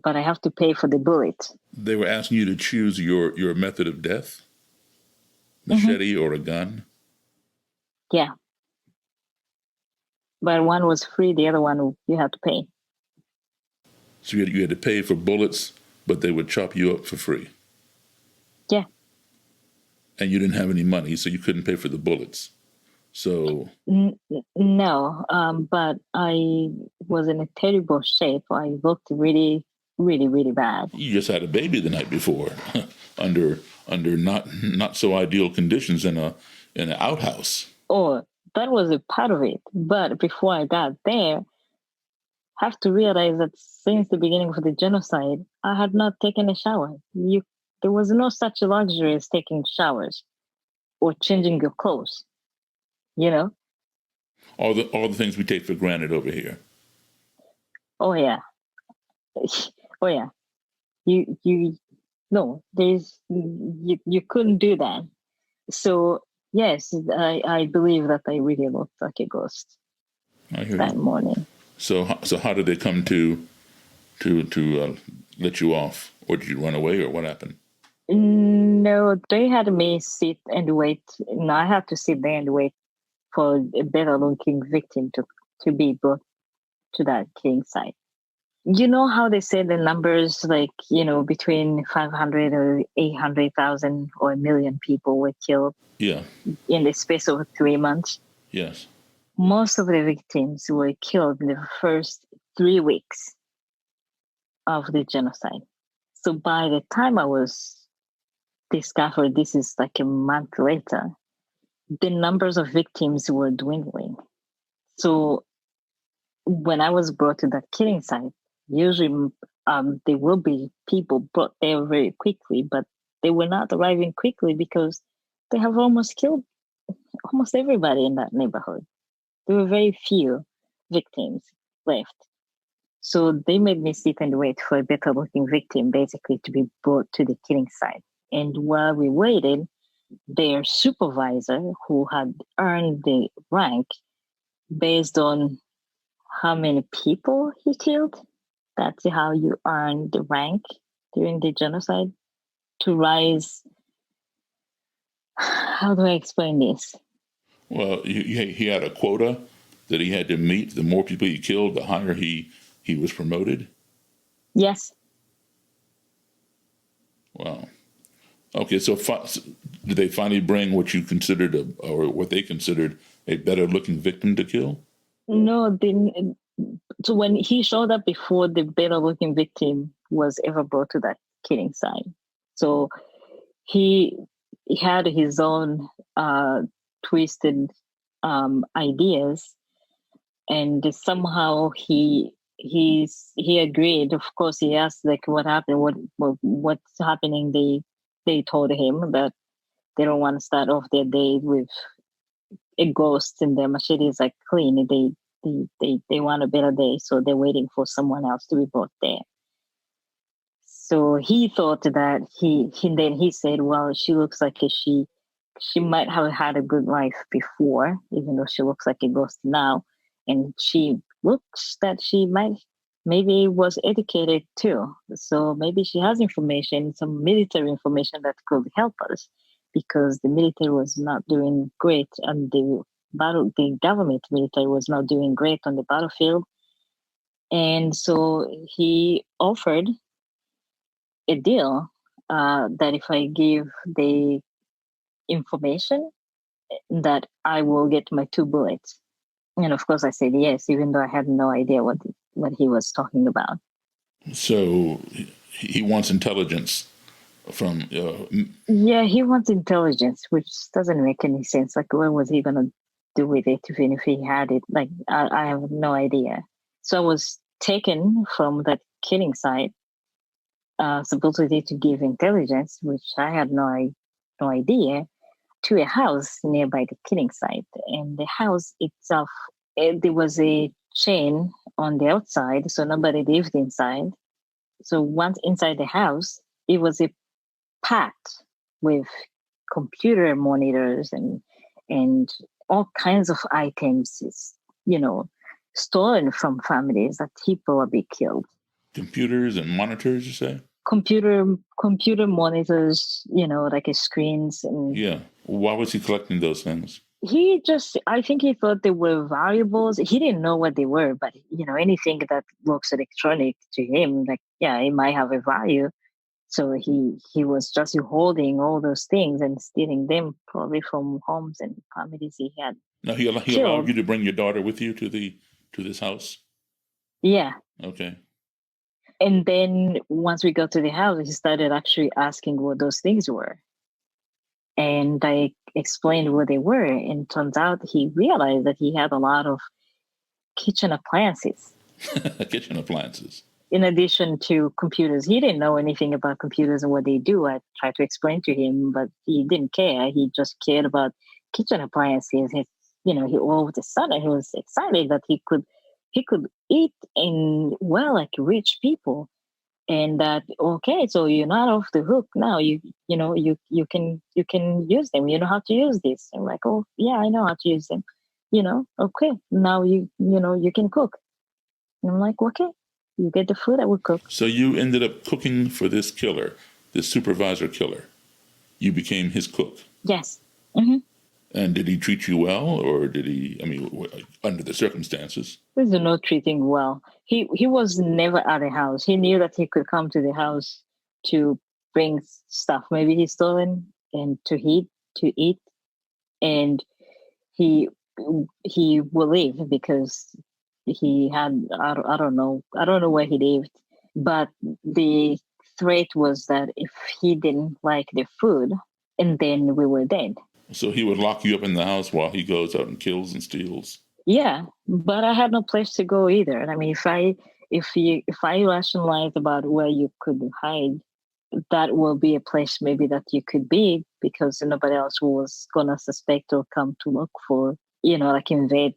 but I have to pay for the bullet. They were asking you to choose your method of death? Machete or a gun? Yeah. But one was free, the other one you had to pay. So you had to pay for bullets, but they would chop you up for free? Yeah. And you didn't have any money, so you couldn't pay for the bullets. So no, but I was in a terrible shape. I looked really, really, really bad. You just had a baby the night before, under not so ideal conditions in an outhouse. Oh, that was a part of it. But before I got there, I have to realize that since the beginning of the genocide, I had not taken a shower. There was no such luxury as taking showers or changing your clothes. All the things we take for granted over here. Oh yeah. Oh yeah. You couldn't do that. So yes, I believe that I really looked like a ghost that morning. So how did they come to let you off, or did you run away, or what happened? No, they had me sit and wait. No, I had to sit there and wait for a better looking victim to be brought to that killing site. You know how they say the numbers, between 500 or 800,000 or 1 million people were killed in the space of 3 months? Yes. Most of the victims were killed in the first 3 weeks of the genocide. So by the time I was discovered, this is like a month later, the numbers of victims were dwindling. So when I was brought to that killing site, usually there will be people brought there very quickly, but they were not arriving quickly because they have almost killed almost everybody in that neighborhood. There were very few victims left. So they made me sit and wait for a better looking victim, basically to be brought to the killing site. And while we waited, their supervisor, who had earned the rank based on how many people he killed, that's how you earn the rank during the genocide, to rise. How do I explain this? Well, he had a quota that he had to meet. The more people he killed, the higher he was promoted. Yes. Wow. Okay, so did they finally bring what you considered or what they considered a better-looking victim to kill? No, so when he showed up before the better-looking victim was ever brought to that killing site, so he had his own twisted ideas, and somehow he agreed. Of course, he asked like, "What happened? What's happening?" They told him that they don't want to start off their day with a ghost and their machete is like clean. They want a better day, so they're waiting for someone else to be brought there. So he thought that he said, well, she looks like she might have had a good life before, even though she looks like a ghost now, and she looks that she maybe was educated too. So maybe she has information, some military information that could help us, because the military was not doing great on the government military was not doing great on the battlefield. And so he offered a deal that if I give the information, that I will get my 2 bullets. And of course, I said yes, even though I had no idea what he was talking about. So he wants intelligence from. Yeah, he wants intelligence, which doesn't make any sense. Like, what was he gonna do with it, even if he had it? Like, I have no idea. So I was taken from that killing site, supposedly to give intelligence, which I had no idea, to a house nearby the killing site. And the house itself, there was a chain on the outside, so nobody lived inside. So once inside the house, it was a packed with computer monitors and all kinds of items, stolen from families that people will be killed. Computers and monitors, you say? Computer monitors, like screens. And yeah. Why was he collecting those things? I think he thought they were valuables. He didn't know what they were, but anything that looks electronic to him, like, yeah, it might have a value. So he was just holding all those things and stealing them, probably from homes and families he had. Now he allowed you to bring your daughter with you to this house? Yeah. Okay. And then once we got to the house, he started actually asking what those things were. And I explained what they were. And turns out he realized that he had a lot of kitchen appliances. Kitchen appliances. In addition to computers. He didn't know anything about computers and what they do. I tried to explain to him, but he didn't care. He just cared about kitchen appliances. All of a sudden he was excited that he could eat like rich people. And that, okay, so you're not off the hook now. You can use them. You know how to use this. I'm like, oh yeah, I know how to use them. Okay, now you can cook. And I'm like, okay, you get the food I would cook. So you ended up cooking for this killer, this supervisor killer. You became his cook. Yes. Mm-hmm. And did he treat you well, or did he? I mean, under the circumstances? There's no treating well. He was never at the house. He knew that he could come to the house to bring stuff, maybe he's stolen, and to eat, and he will leave because he had I don't know where he lived, but the threat was that if he didn't like the food, and then we were dead. So he would lock you up in the house while he goes out and kills and steals? Yeah, but I had no place to go either. I mean, if I rationalized about where you could hide, that will be a place maybe that you could be, because nobody else was gonna suspect or come to look for, like invade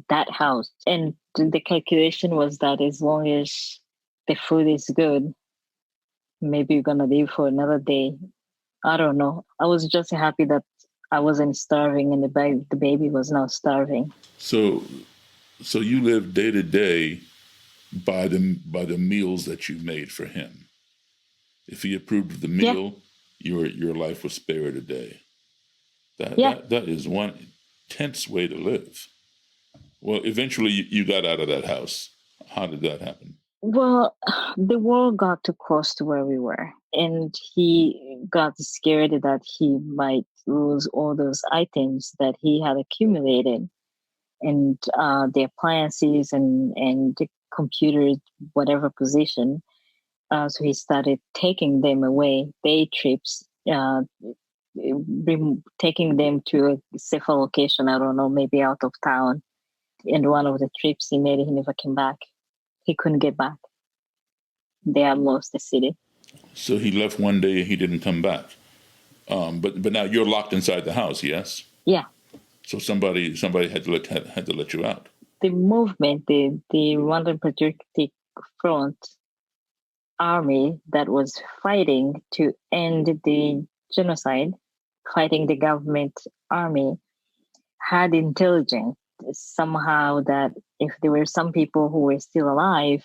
that house. And the calculation was that as long as the food is good, maybe you're gonna live for another day. I don't know. I was just happy that I wasn't starving and the baby was not starving. So you lived day to day by the meals that you made for him. If he approved of the meal, your life was spared a day. That is one. tense way to live. Well, eventually you got out of that house. How did that happen? Well, the war got too close to where we were, and he got scared that he might lose all those items that he had accumulated, and the appliances and the computers, whatever position. So he started taking them away, day trips, taking them to a safer location. I don't know, maybe out of town. And one of the trips he made, he never came back. He couldn't get back. They had lost the city. So he left one day and he didn't come back. But now you're locked inside the house, yes? Yeah. So somebody had to let you out. The movement, the Rwandan Patriotic Front army that was fighting to end the genocide, fighting the government army, had intelligence somehow that if there were some people who were still alive,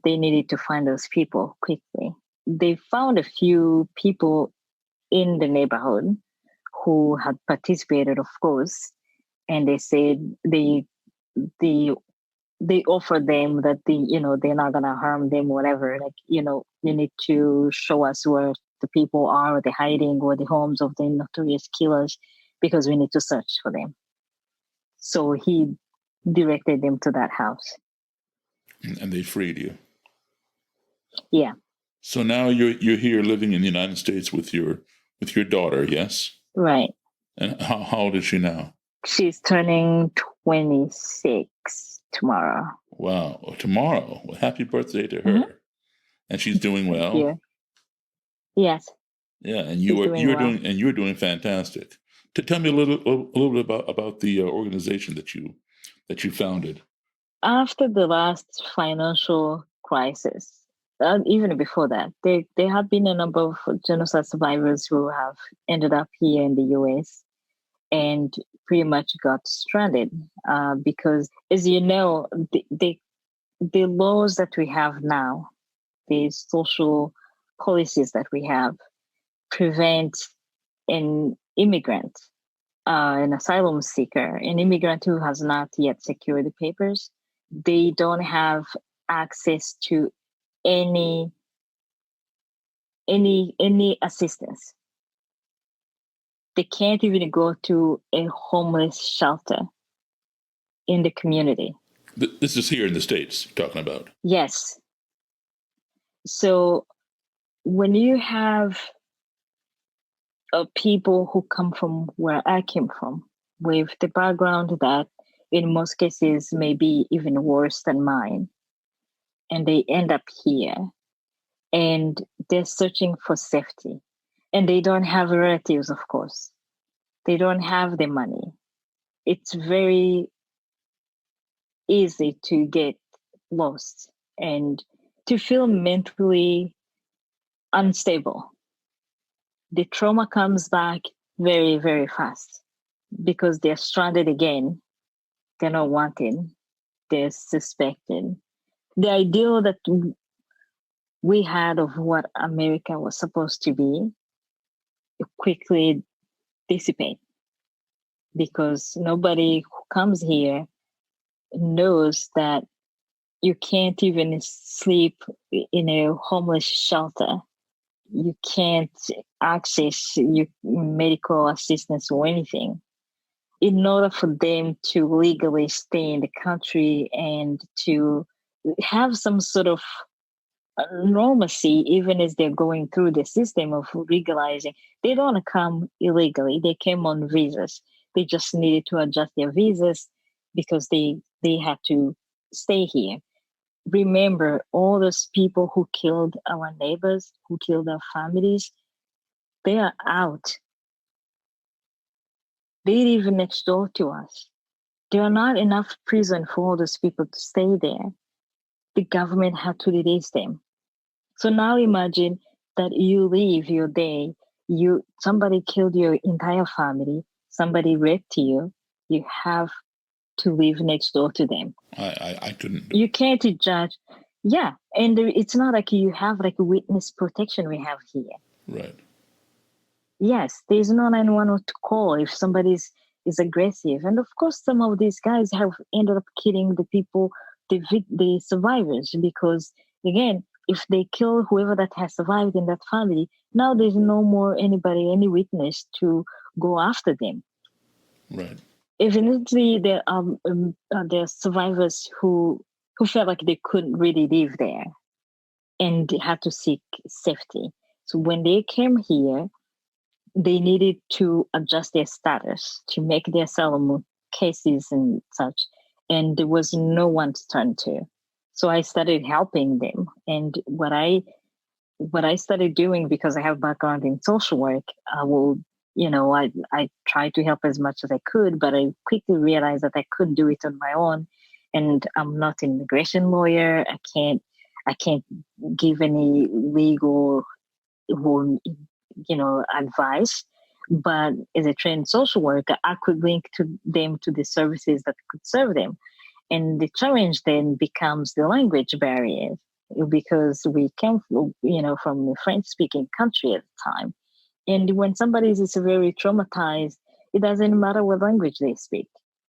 they needed to find those people quickly. They found a few people in the neighborhood who had participated, of course, and they said they offered them that they're not gonna harm them, whatever. Like, you need to show us where the people are, the hiding, or the homes of the notorious killers, because we need to search for them. So he directed them to that house. And they freed you. Yeah. So now you're here living in the United States with your daughter, yes? Right. And how old is she now? She's turning 26 tomorrow. Wow. Oh, tomorrow. Well, happy birthday to her. Mm-hmm. And she's doing well. Yeah. Yes. Yeah, and you're doing fantastic. Tell me a little bit about the organization that you founded. After the last financial crisis, even before that, there have been a number of genocide survivors who have ended up here in the U.S. and pretty much got stranded because, as you know, the laws that we have now, the social policies that we have, prevent an immigrant, an asylum seeker, an immigrant who has not yet secured the papers. They don't have access to any assistance. They can't even go to a homeless shelter in the community. This is here in the States you're talking about. Yes. So when you have people who come from where I came from, with the background that in most cases may be even worse than mine, and they end up here and they're searching for safety, and they don't have relatives, of course. They don't have the money. It's very easy to get lost and to feel mentally unstable. The trauma comes back very, very fast because they're stranded again. They're not wanted. They're suspected. The ideal that we had of what America was supposed to be quickly dissipate because nobody who comes here knows that you can't even sleep in a homeless shelter. You can't access your medical assistance or anything. In order for them to legally stay in the country and to have some sort of normalcy, even as they're going through the system of legalizing, they don't come illegally. They came on visas. They just needed to adjust their visas because they had to stay here. Remember, all those people who killed our neighbors, who killed our families, they are out. They live next door to us. There are not enough prison for all those people to stay there. The government had to release them. So now imagine that you leave your day, somebody killed your entire family, somebody raped you, you have to live next door to them. I couldn't. You can't judge. Yeah, and it's not like you have like a witness protection we have here. Right. Yes, there's no 911 to call if somebody's is aggressive. And of course, some of these guys have ended up killing the people, the survivors, because again, if they kill whoever that has survived in that family, now there's no more anybody, any witness to go after them. Right. Eventually, there are survivors who felt like they couldn't really live there and had to seek safety. So when they came here, they needed to adjust their status to make their asylum cases and such, and there was no one to turn to. So I started helping them, and what I started doing, because I have background in social work, I tried to help as much as I could, but I quickly realized that I couldn't do it on my own, and I'm not an immigration lawyer. I can't give any legal advice. But as a trained social worker, I could link them to the services that could serve them. And the challenge then becomes the language barrier, because we came, from a French-speaking country at the time. And when somebody is very traumatized, it doesn't matter what language they speak.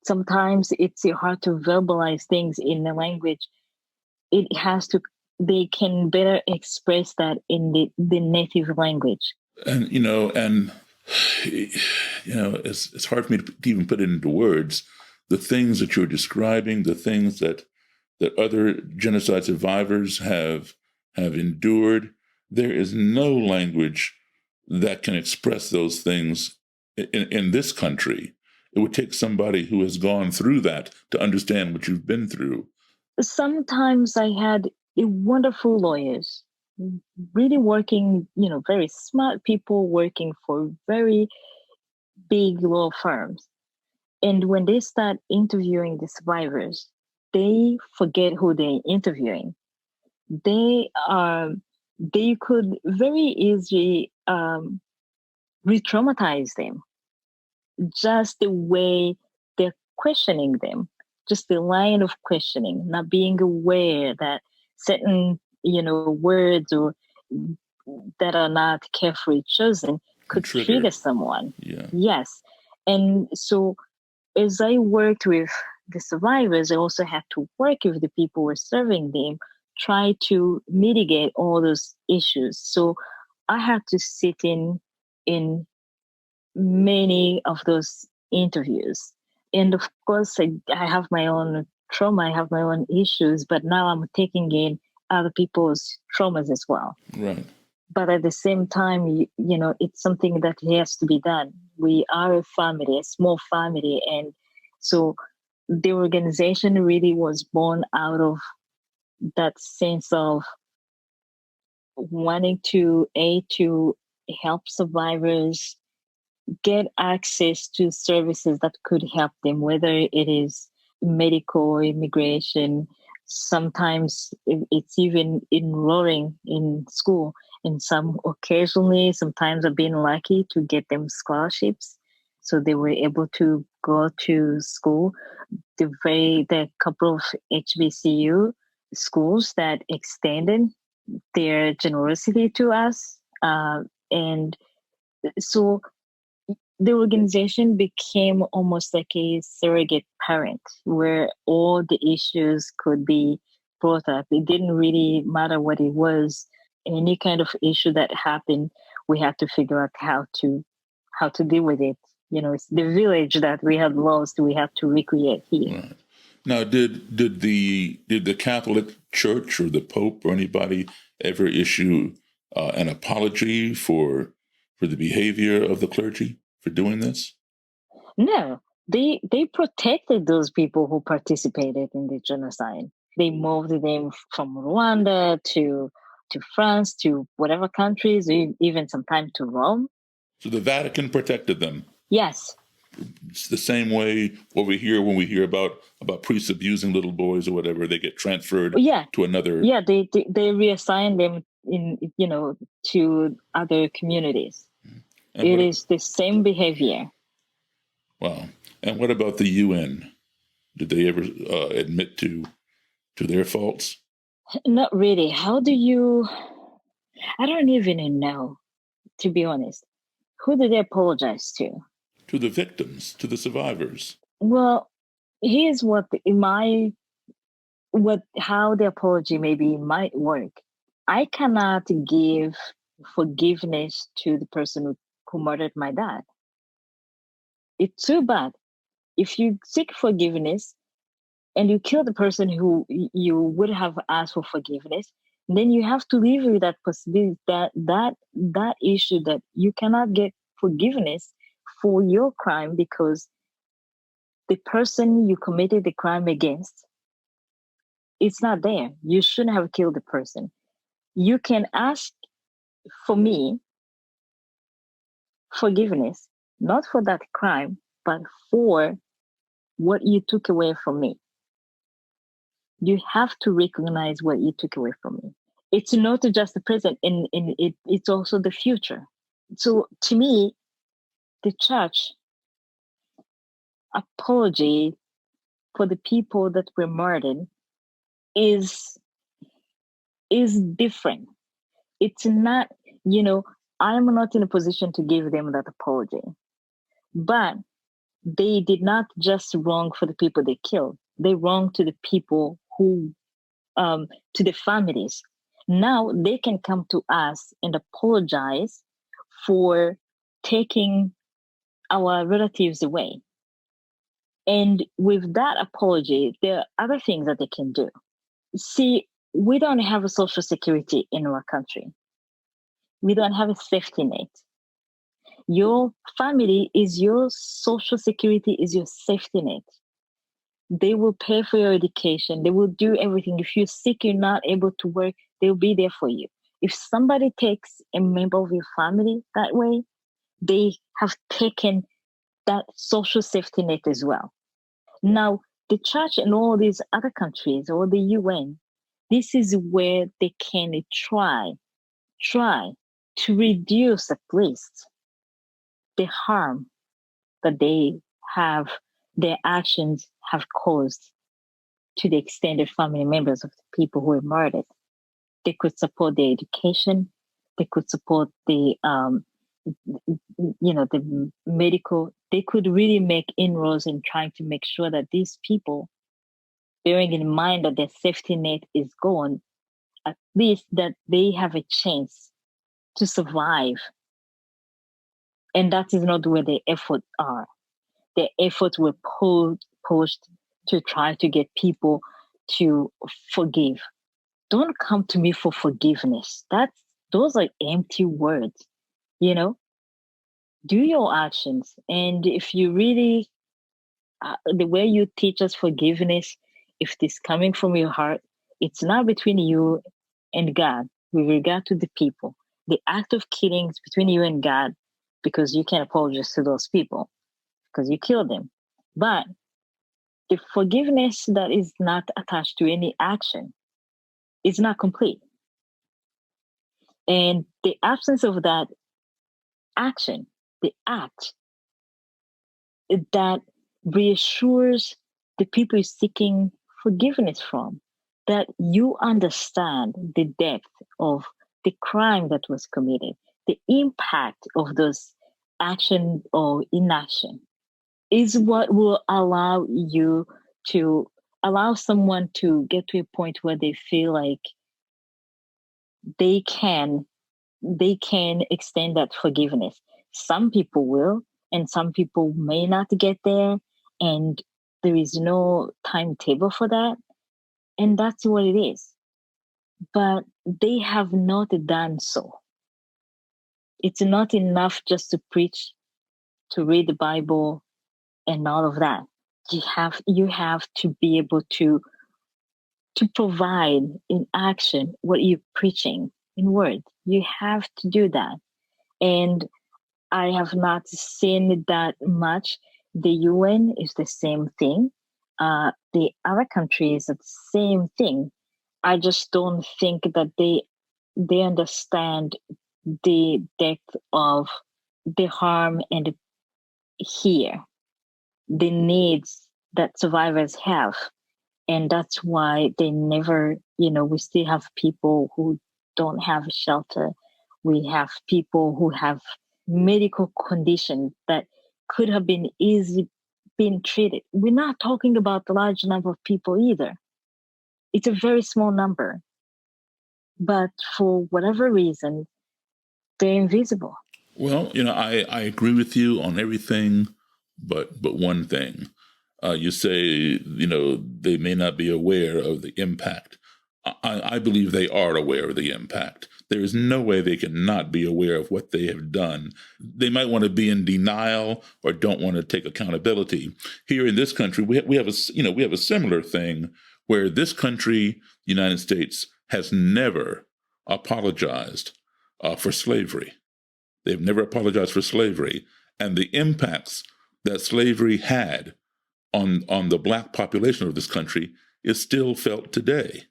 Sometimes it's hard to verbalize things in a language. They can better express that in the native language. And, it's hard for me to even put it into words. The things that you're describing, the things that other genocide survivors have endured, there is no language that can express those things in this country. It would take somebody who has gone through that to understand what you've been through. Sometimes I had wonderful lawyers, really working, very smart people working for very big law firms. And when they start interviewing the survivors, they forget who they're interviewing. They could very easily re-traumatize them, just the way they're questioning them, just the line of questioning, not being aware that certain, words or that are not carefully chosen could trigger someone. Yeah. Yes. And so as I worked with the survivors, I also had to work with the people who were serving them, try to mitigate all those issues. So I had to sit in many of those interviews. And of course, I have my own trauma, I have my own issues, but now I'm taking in other people's traumas as well. Right. But at the same time, it's something that has to be done. We are a family, a small family. And so the organization really was born out of that sense of wanting to help survivors get access to services that could help them, whether it is medical, immigration. Sometimes it's even enrolling in school. And sometimes I've been lucky to get them scholarships. So they were able to go to school. The couple of HBCU schools that extended their generosity to us. And so the organization became almost like a surrogate parent where all the issues could be brought up. It didn't really matter what it was. Any kind of issue that happened, we had to figure out how to deal with it. It's the village that we had lost, we have to recreate here. Right. Now, did the Catholic Church or the Pope or anybody ever issue an apology for the behavior of the clergy for doing this? No, they protected those people who participated in the genocide. They moved them from Rwanda to France, to whatever countries, even sometimes to Rome. So the Vatican protected them. Yes. It's the same way over here when we hear about priests abusing little boys or whatever, they get transferred to another. Yeah, they reassign them to other communities. And it is the same behavior. Wow. And what about the UN? Did they ever admit to their faults? Not really. How do you... I don't even know, to be honest. Who did they apologize to? to the victims, to the survivors? Well, here's how the apology maybe might work. I cannot give forgiveness to the person who murdered my dad. It's too bad. If you seek forgiveness and you kill the person who you would have asked for forgiveness, then you have to live with that possibility, that issue that you cannot get forgiveness for your crime because the person you committed the crime against, it's not there. You shouldn't have killed the person. You can ask for me forgiveness, not for that crime, but for what you took away from me. You have to recognize what you took away from me. It's not just the present, it's also the future. So to me, the church apology for the people that were murdered is different. It's not, I'm not in a position to give them that apology. But they did not just wrong for the people they killed. They wronged to the people who, to the families. Now they can come to us and apologize for taking our relatives away. And with that apology, there are other things that they can do. See, we don't have a social security in our country. We don't have a safety net. Your family is your social security, is your safety net. They will pay for your education. They will do everything. If you're sick, you're not able to work, they'll be there for you. If somebody takes a member of your family that way, they have taken that social safety net as well. Now, the church in all these other countries or the UN, this is where they can try to reduce at least the harm that their actions have caused to the extended family members of the people who were murdered. They could support their education. They could support the medical. They could really make inroads in trying to make sure that these people, bearing in mind that their safety net is gone, at least that they have a chance to survive. And that is not where the efforts are. The efforts were pushed to try to get people to forgive. Don't come to me for forgiveness. Those are empty words, Do your actions. And if you really, the way you teach us forgiveness, if it's coming from your heart, it's not between you and God with regard to the people. The act of killing is between you and God because you can't apologize to those people because you killed them. But the forgiveness that is not attached to any action is not complete. And the absence of that action, the act, that reassures the people you're seeking forgiveness from that you understand the depth of the crime that was committed, the impact of those action or inaction is what will allow someone to get to a point where they feel like they can extend that forgiveness. Some people will, and some people may not get there, and there is no timetable for that. And that's what it is. But they have not done so. It's not enough just to preach, to read the Bible, and all of that. You have to be able to provide in action what you're preaching in word. You have to do that. And I have not seen that much. The UN is the same thing. The other countries are the same thing. I just don't think that they understand the depth of the harm and the needs that survivors have. And that's why they never, we still have people who don't have shelter. We have people who have medical conditions that could have been easily been treated. We're not talking about the large number of people either. It's a very small number. But for whatever reason, they're invisible. Well, I agree with you on everything, but one thing. You say, they may not be aware of the impact. I believe they are aware of the impact. There is no way they can not be aware of what they have done. They might want to be in denial or don't want to take accountability. Here in this country, we have a similar thing where this country, United States, has never apologized for slavery. They've never apologized for slavery, and the impacts that slavery had on the Black population of this country is still felt today.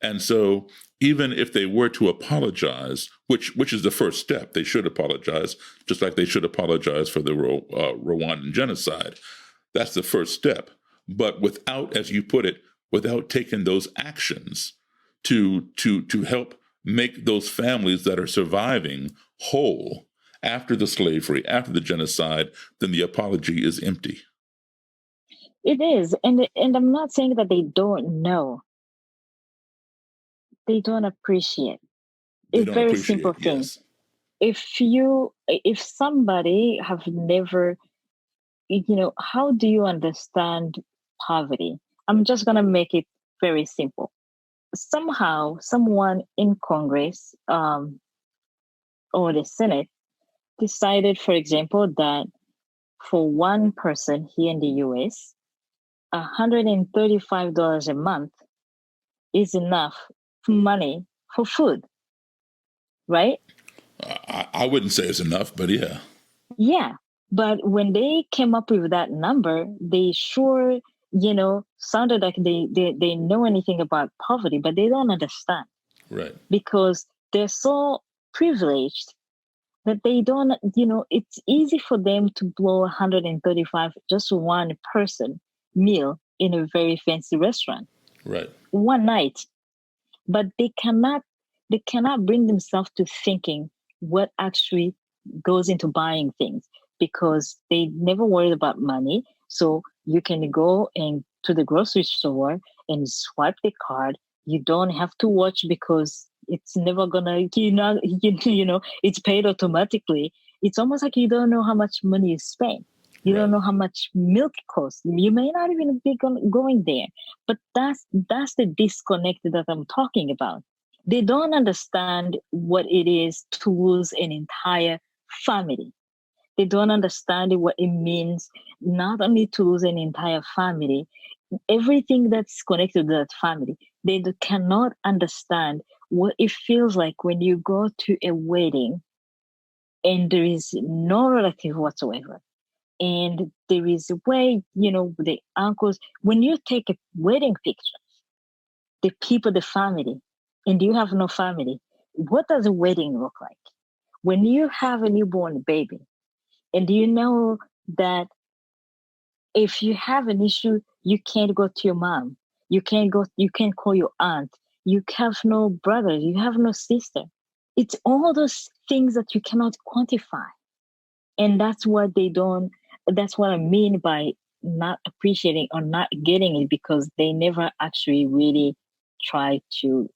And so even if they were to apologize, which is the first step, they should apologize, just like they should apologize for the Rwandan Genocide. That's the first step. But without, as you put it, without taking those actions to help make those families that are surviving whole after the slavery, after the genocide, then the apology is empty. It is. And I'm not saying that they don't know. They don't appreciate. It's a very simple thing. Yes. If somebody have never, how do you understand poverty? I'm just going to make it very simple. Somehow, someone in Congress or the Senate decided, for example, that for one person here in the US, $135 a month is enough money for food, right? I wouldn't say it's enough, but yeah. Yeah. But when they came up with that number, they sure, sounded like they know anything about poverty, but they don't understand. Right. Because they're so privileged that they don't, it's easy for them to blow 135 just one person meal in a very fancy restaurant. Right. One night. But they cannot bring themselves to thinking what actually goes into buying things, because they never worried about money. So you can go to the grocery store and swipe the card. You don't have to watch because it's never gonna, it's paid automatically. It's almost like you don't know how much money you spend. You don't know how much milk costs. You may not even be going there. But that's the disconnect that I'm talking about. They don't understand what it is to lose an entire family. They don't understand what it means not only to lose an entire family, everything that's connected to that family. They cannot understand what it feels like when you go to a wedding and there is no relative whatsoever. And there is a way, the uncles, when you take a wedding picture, the people, the family, and you have no family, what does a wedding look like? When you have a newborn baby, and you know that if you have an issue, you can't go to your mom, you can't call your aunt, you have no brother, you have no sister. It's all those things that you cannot quantify. And that's what I mean by not appreciating or not getting it, because they never actually really try to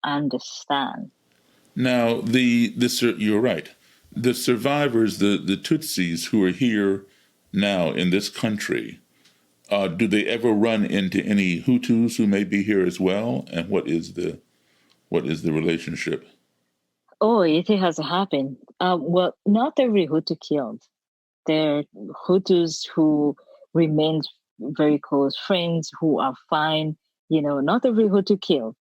understand. Now, you're right. The survivors, the Tutsis who are here now in this country, do they ever run into any Hutus who may be here as well? And what is the relationship? Oh, it has happened. Well, not every Hutu killed. There are Hutus who remained very close friends, who are fine. Not every Hutu killed.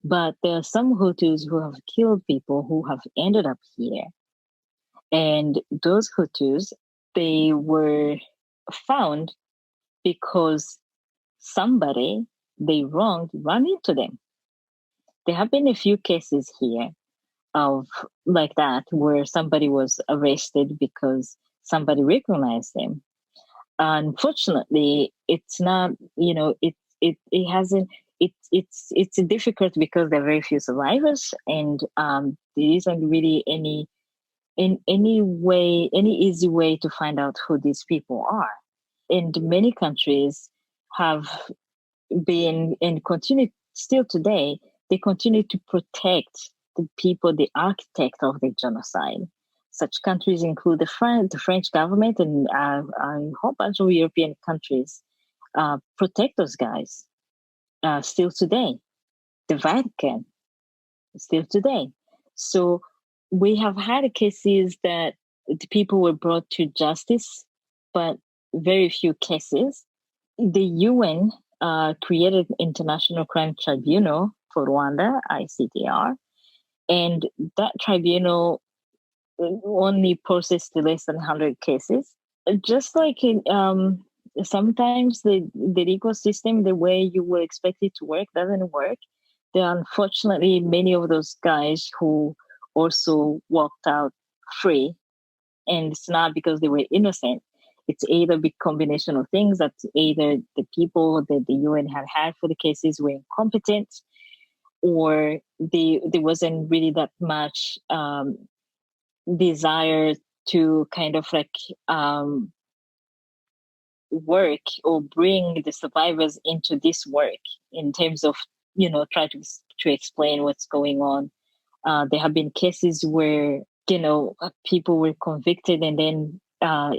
But there are some Hutus who have killed people who have ended up here. And those Hutus, they were found because somebody they wronged ran into them. There have been a few cases here of like that, where somebody was arrested because somebody recognized them. Unfortunately, it's not, it hasn't, it's difficult because there are very few survivors, and there isn't really any in any way, any easy way to find out who these people are. And many countries have been and continue still today, they continue to protect the people, the architect of the genocide. Such countries include the French government and a whole bunch of European countries protect those guys still today. The Vatican, still today. So we have had cases that the people were brought to justice, but very few cases. The UN created International Crime Tribunal for Rwanda, ICTR, and that tribunal only processed less than 100 cases. Just like sometimes the legal system, the way you would expect it to work, doesn't work. There are unfortunately many of those guys who also walked out free, and it's not because they were innocent. It's either a big combination of things. That either the people that the UN had for the cases were incompetent, or there wasn't really that much desire to kind of like work or bring the survivors into this work in terms of, try to explain what's going on. There have been cases where, people were convicted and then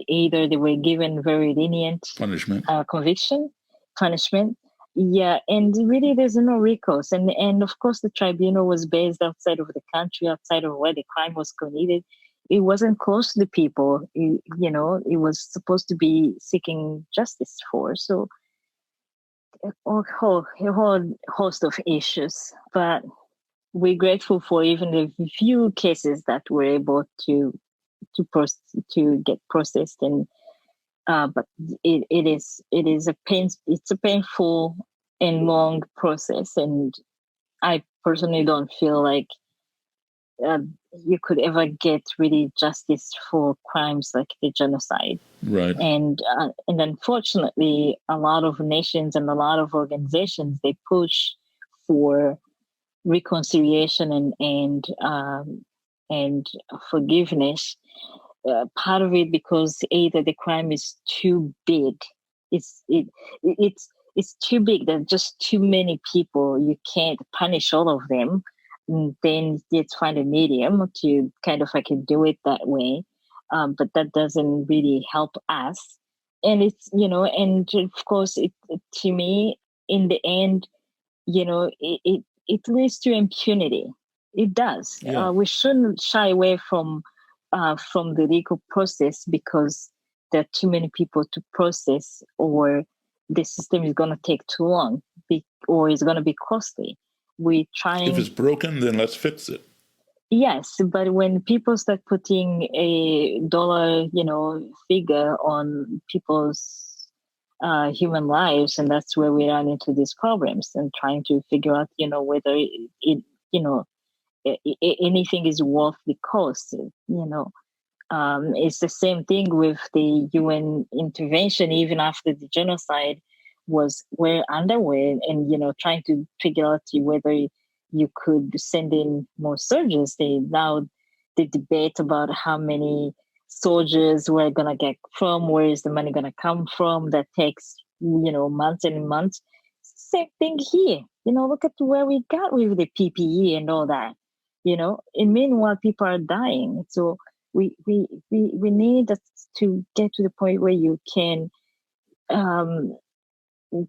either they were given very lenient punishment. Punishment. Yeah, and really there's no recourse. And of course the tribunal was based outside of the country, outside of where the crime was committed. It wasn't close to the people, it was supposed to be seeking justice for. So a whole host of issues. But we're grateful for even the few cases that we're able to get processed, and but it is a painful and long process, and I personally don't feel like you could ever get really justice for crimes like the genocide. Right. And unfortunately, a lot of nations and a lot of organizations, they push for reconciliation and forgiveness. Part of it because either the crime is too big, it's too big. There's just too many people. You can't punish all of them. And then let's find a medium to kind of like do it that way. But that doesn't really help us. And it's, and of course, to me, in the end, it leads to impunity. It does. Yeah. We shouldn't shy away from the legal process because there are too many people to process, or the system is going to take too long, or it's going to be costly. If it's broken, then let's fix it. Yes, but when people start putting a dollar, figure on people's human lives, and that's where we run into these problems, and trying to figure out, whether anything is worth the cost. It's the same thing with the UN intervention, even after the genocide were underway, and trying to figure out whether you could send in more soldiers. The debate about how many soldiers we're gonna get from, where is the money gonna come from, that takes months and months. Same thing here. Look at where we got with the PPE and all that. And meanwhile people are dying. So we need to get to the point where you can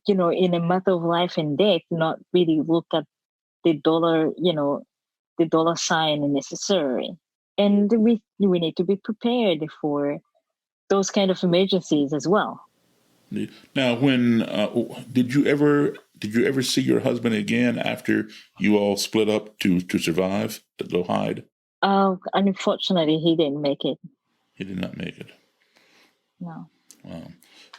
in a matter of life and death, not really look at the dollar, the dollar sign necessarily. And we need to be prepared for those kind of emergencies as well. Now, when did you ever see your husband again after you all split up to survive, to go hide? Unfortunately, he didn't make it. He did not make it. No. Wow.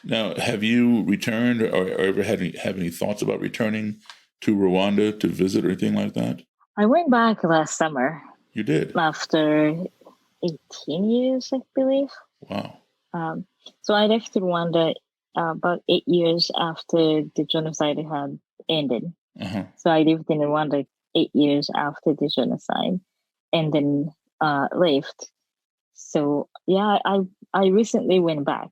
Now, have you returned or ever have any thoughts about returning to Rwanda to visit or anything like that? I went back last summer. You did? After 18 years, I believe. Wow. So I left Rwanda about 8 years after the genocide had ended. Uh-huh. So I lived in Rwanda 8 years after the genocide, and then left. So yeah, I recently went back.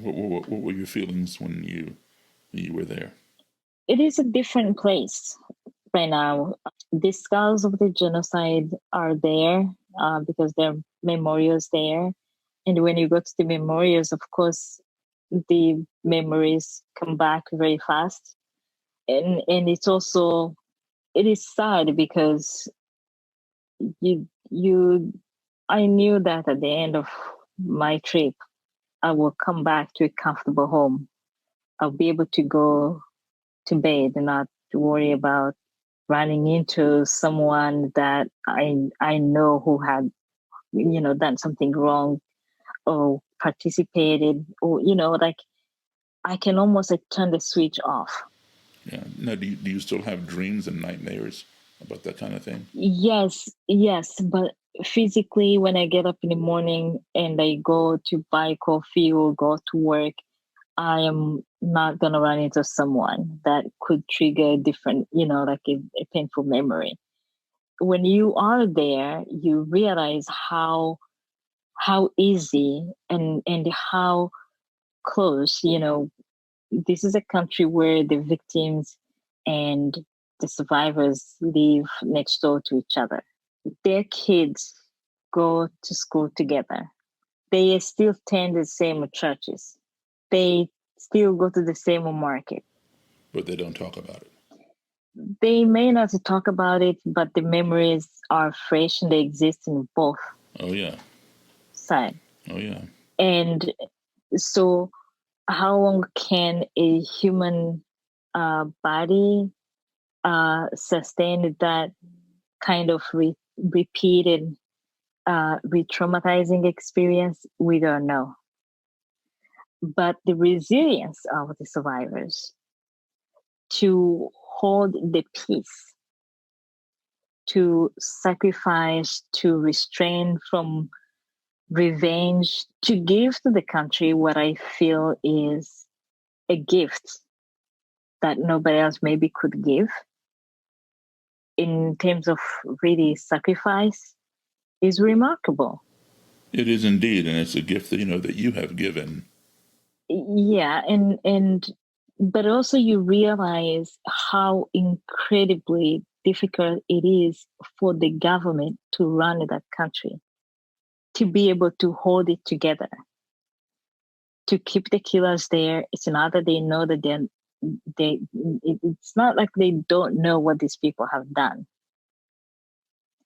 What were your feelings when you were there? It is a different place right now. The scars of the genocide are there because there are memorials there. And when you go to the memorials, of course, the memories come back very fast. And it's also, it is sad because you I knew that at the end of my trip, I will come back to a comfortable home. I'll be able to go to bed and not to worry about running into someone that I know who had done something wrong or participated, or like I can almost like turn the switch off. Yeah. Now, do you still have dreams and nightmares about that kind of thing? Yes, but physically, when I get up in the morning and I go to buy coffee or go to work, I am not gonna run into someone that could trigger a different, like a painful memory. When you are there, you realize how easy and how close, this is a country where the victims and the survivors live next door to each other. Their kids go to school together. They still attend the same churches. They still go to the same market. But they don't talk about it. They may not talk about it, but the memories are fresh and they exist in both Oh yeah. sides. Oh yeah. And so, how long can a human body sustain that kind of repeated, re-traumatizing experience? We don't know. But the resilience of the survivors to hold the peace, to sacrifice, to restrain from revenge, to give to the country what I feel is a gift that nobody else maybe could give in terms of really sacrifice is remarkable. It is indeed, and it's a gift that you have given. Yeah, and but also you realize how incredibly difficult it is for the government to run that country, to be able to hold it together, to keep the killers there. It's not that they know that it's not like they don't know what these people have done,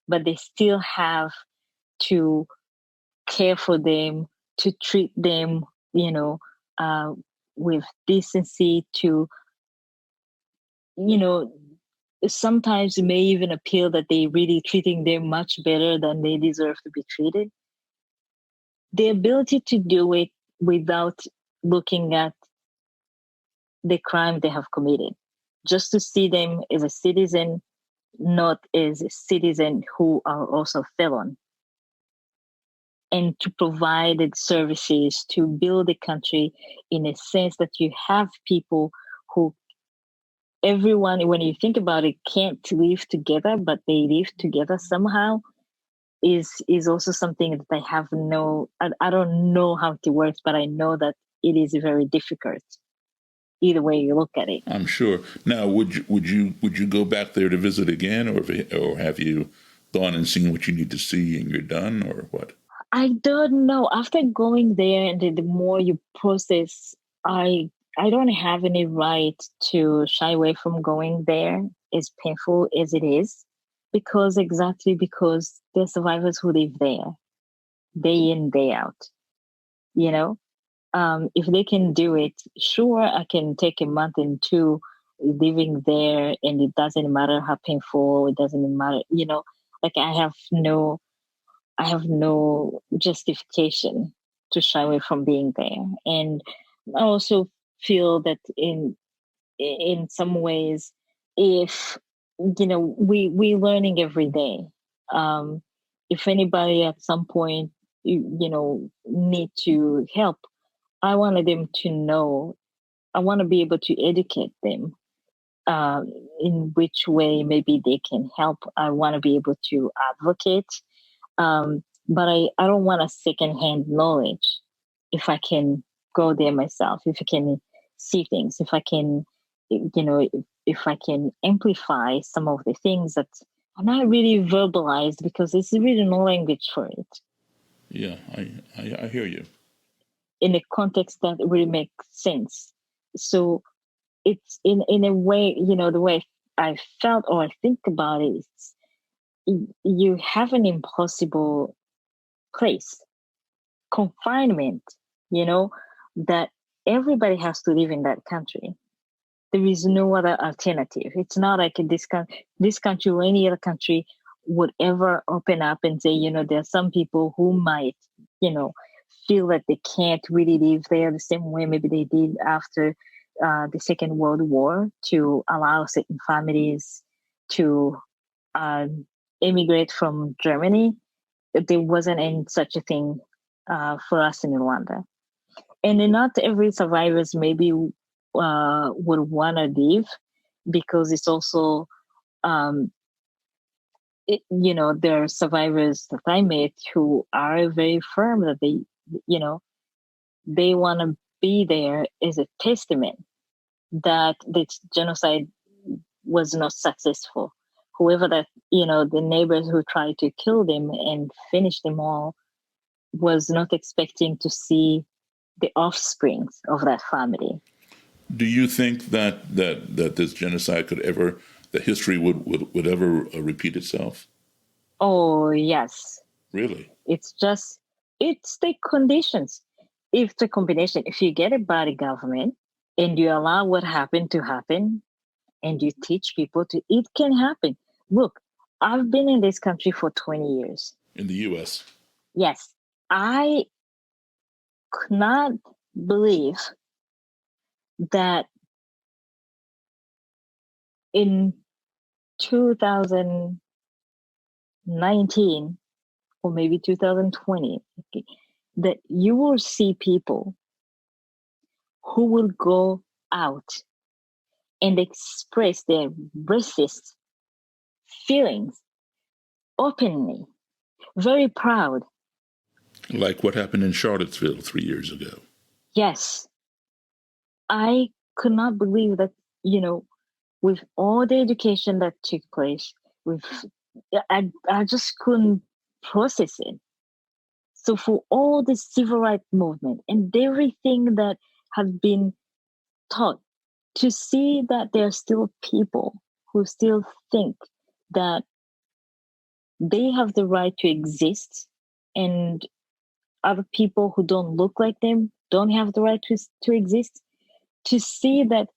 but they still have to care for them, to treat them, uh, with decency, to, you know, sometimes it may even appear that they really treating them much better than they deserve to be treated. The ability to do it without looking at the crime they have committed, just to see them as a citizen, not as a citizen who are also felon, and to provide the services to build a country in a sense that you have people who, everyone, when you think about it, can't live together, but they live together somehow, is also something that I have I don't know how it works, but I know that it is very difficult either way you look at it. I'm sure. Now, would you go back there to visit again, or have you gone and seen what you need to see and you're done, or what? I don't know. After going there, and the more you process, I don't have any right to shy away from going there, as painful as it is, because the survivors who live there, day in, day out. You know, if they can do it, sure, I can take a month and two living there, and it doesn't matter how painful. It doesn't matter. Like I have no justification to shy away from being there. And I also feel that in some ways, if we learning every day. If anybody at some point need to help, I wanted them to know. I want to be able to educate them in which way maybe they can help. I want to be able to advocate. but I don't want a secondhand knowledge if I can go there myself, if I can see things, if I can, if I can amplify some of the things that are not really verbalized because there's really no language for it. Yeah, I hear you. In a context that really makes sense. So it's in a way, the way I felt or I think about it, you have an impossible place, confinement, that everybody has to live in that country. There is no other alternative. It's not like this country or any other country would ever open up and say, there are some people who might, feel that they can't really live there the same way maybe they did after the Second World War, to allow certain families to immigrate from Germany. There wasn't any such a thing for us in Rwanda. And then not every survivors maybe would want to leave, because it's also, there are survivors that I met who are very firm that they want to be there as a testament that the genocide was not successful. Whoever that, the neighbors who tried to kill them and finish them all was not expecting to see the offsprings of that family. Do you think that this genocide could ever, that history would ever repeat itself? Oh, yes. Really? It's the conditions. If the combination, if you get a bad government and you allow what happened to happen and you teach people it can happen. Look, I've been in this country for 20 years. In the U.S.? Yes. I could not believe that in 2019 or maybe 2020, that you will see people who will go out and express their racist feelings openly, very proud. Like what happened in Charlottesville 3 years ago. Yes. I could not believe that, with all the education that took place, I just couldn't process it. So for all the civil rights movement and everything that has been taught, to see that there are still people who still think that they have the right to exist and other people who don't look like them don't have the right to exist, to see that